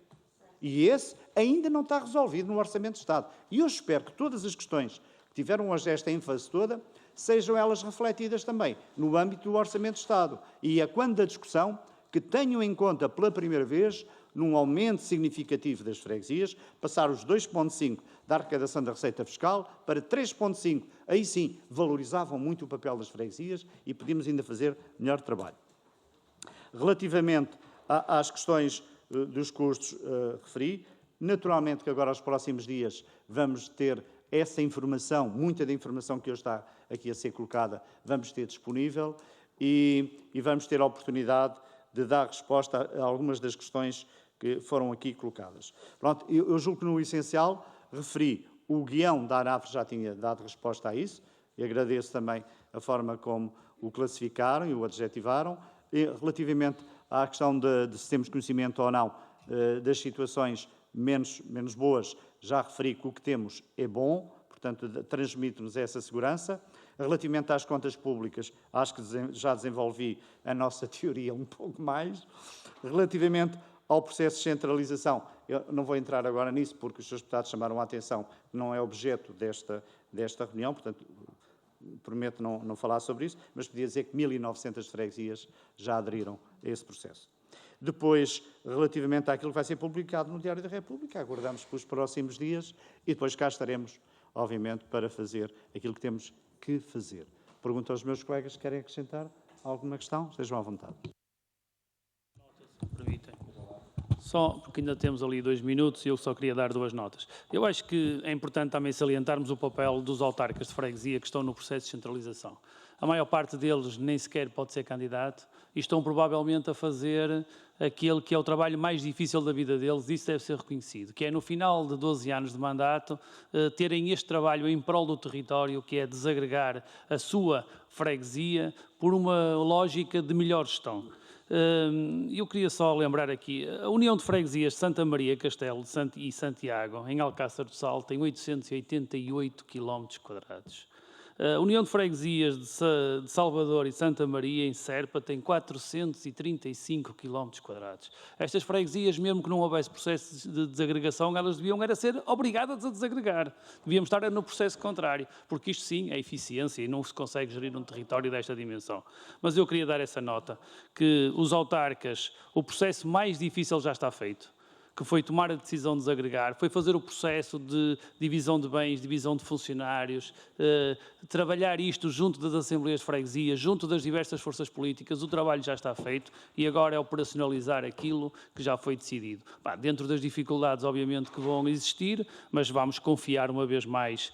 E esse ainda não está resolvido no Orçamento de Estado. E eu espero que todas as questões que tiveram hoje esta ênfase toda, sejam elas refletidas também no âmbito do Orçamento de Estado. E quando da discussão, que tenham em conta pela primeira vez, num aumento significativo das freguesias, passar os 2,5 da arrecadação da receita fiscal para 3,5. Aí sim, valorizavam muito o papel das freguesias e podíamos ainda fazer melhor trabalho. Relativamente às questões dos custos, referi, naturalmente que agora, aos próximos dias, vamos ter essa informação, muita da informação que hoje está aqui a ser colocada, vamos ter disponível e vamos ter a oportunidade de dar resposta a algumas das questões que foram aqui colocadas. Pronto, eu julgo que no essencial referi o guião da ANAF, já tinha dado resposta a isso, e agradeço também a forma como o classificaram e o adjetivaram. E, relativamente à questão de se temos conhecimento ou não das situações menos boas, já referi que o que temos é bom, portanto, transmite-nos essa segurança. Relativamente às contas públicas, acho que já desenvolvi a nossa teoria um pouco mais. Relativamente ao processo de centralização, eu não vou entrar agora nisso, porque os Srs. Deputados chamaram a atenção que não é objeto desta reunião, portanto, prometo não falar sobre isso, mas podia dizer que 1.900 freguesias já aderiram a esse processo. Depois, relativamente àquilo que vai ser publicado no Diário da República, aguardamos pelos próximos dias e depois cá estaremos, obviamente, para fazer aquilo que temos que fazer. Pergunto aos meus colegas se querem acrescentar alguma questão. Estejam à vontade. Só porque ainda temos ali 2 minutos e eu só queria dar 2 notas. Eu acho que é importante também salientarmos o papel dos autarcas de freguesia que estão no processo de centralização. A maior parte deles nem sequer pode ser candidato e estão provavelmente a fazer aquele que é o trabalho mais difícil da vida deles, isso deve ser reconhecido, que é no final de 12 anos de mandato terem este trabalho em prol do território, que é desagregar a sua freguesia por uma lógica de melhor gestão. Eu queria só lembrar aqui, a União de Freguesias de Santa Maria, Castelo e Santiago, em Alcácer do Sal, tem 888 km². A União de Freguesias de Salvador e Santa Maria, em Serpa, tem 435 km². Estas freguesias, mesmo que não houvesse processo de desagregação, elas deviam era ser obrigadas a desagregar. Devíamos estar no processo contrário, porque isto sim é eficiência e não se consegue gerir um território desta dimensão. Mas eu queria dar essa nota, que os autarcas, o processo mais difícil já está feito, que foi tomar a decisão de desagregar, foi fazer o processo de divisão de bens, divisão de funcionários, trabalhar isto junto das Assembleias de Freguesia, junto das diversas forças políticas. O trabalho já está feito e agora é operacionalizar aquilo que já foi decidido. Dentro das dificuldades, obviamente, que vão existir, mas vamos confiar uma vez mais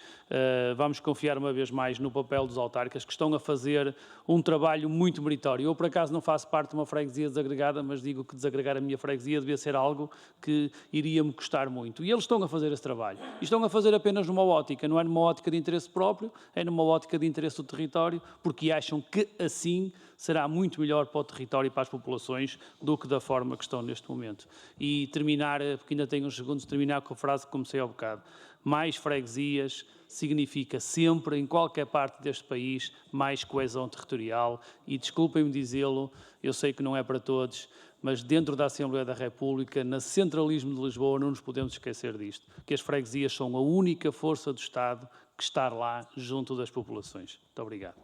no papel dos autarcas, que estão a fazer um trabalho muito meritório. Eu, por acaso, não faço parte de uma freguesia desagregada, mas digo que desagregar a minha freguesia devia ser algo que iria-me custar muito. E eles estão a fazer esse trabalho. E estão a fazer apenas numa ótica, não é numa ótica de interesse próprio, é numa ótica de interesse do território, porque acham que assim será muito melhor para o território e para as populações do que da forma que estão neste momento. E terminar, porque ainda tenho uns segundos, terminar com a frase que comecei há bocado. Mais freguesias significa sempre, em qualquer parte deste país, mais coesão territorial. E desculpem-me dizê-lo, eu sei que não é para todos, mas dentro da Assembleia da República, no centralismo de Lisboa, não nos podemos esquecer disto, que as freguesias são a única força do Estado que está lá junto das populações. Muito obrigado.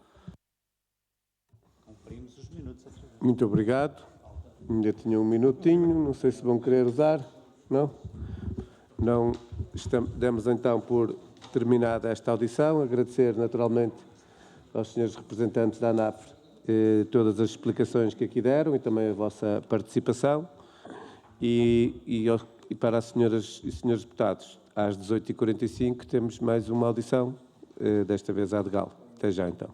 Cumprimos os minutos. Muito obrigado. Ainda tinha um minutinho, não sei se vão querer usar. Não? Não. Demos então por terminada esta audição. Agradecer naturalmente aos senhores representantes da ANAFRE todas as explicações que aqui deram e também a vossa participação. E para as senhoras e senhores deputados, às 18h45 temos mais uma audição, desta vez à de Galo. Até já então.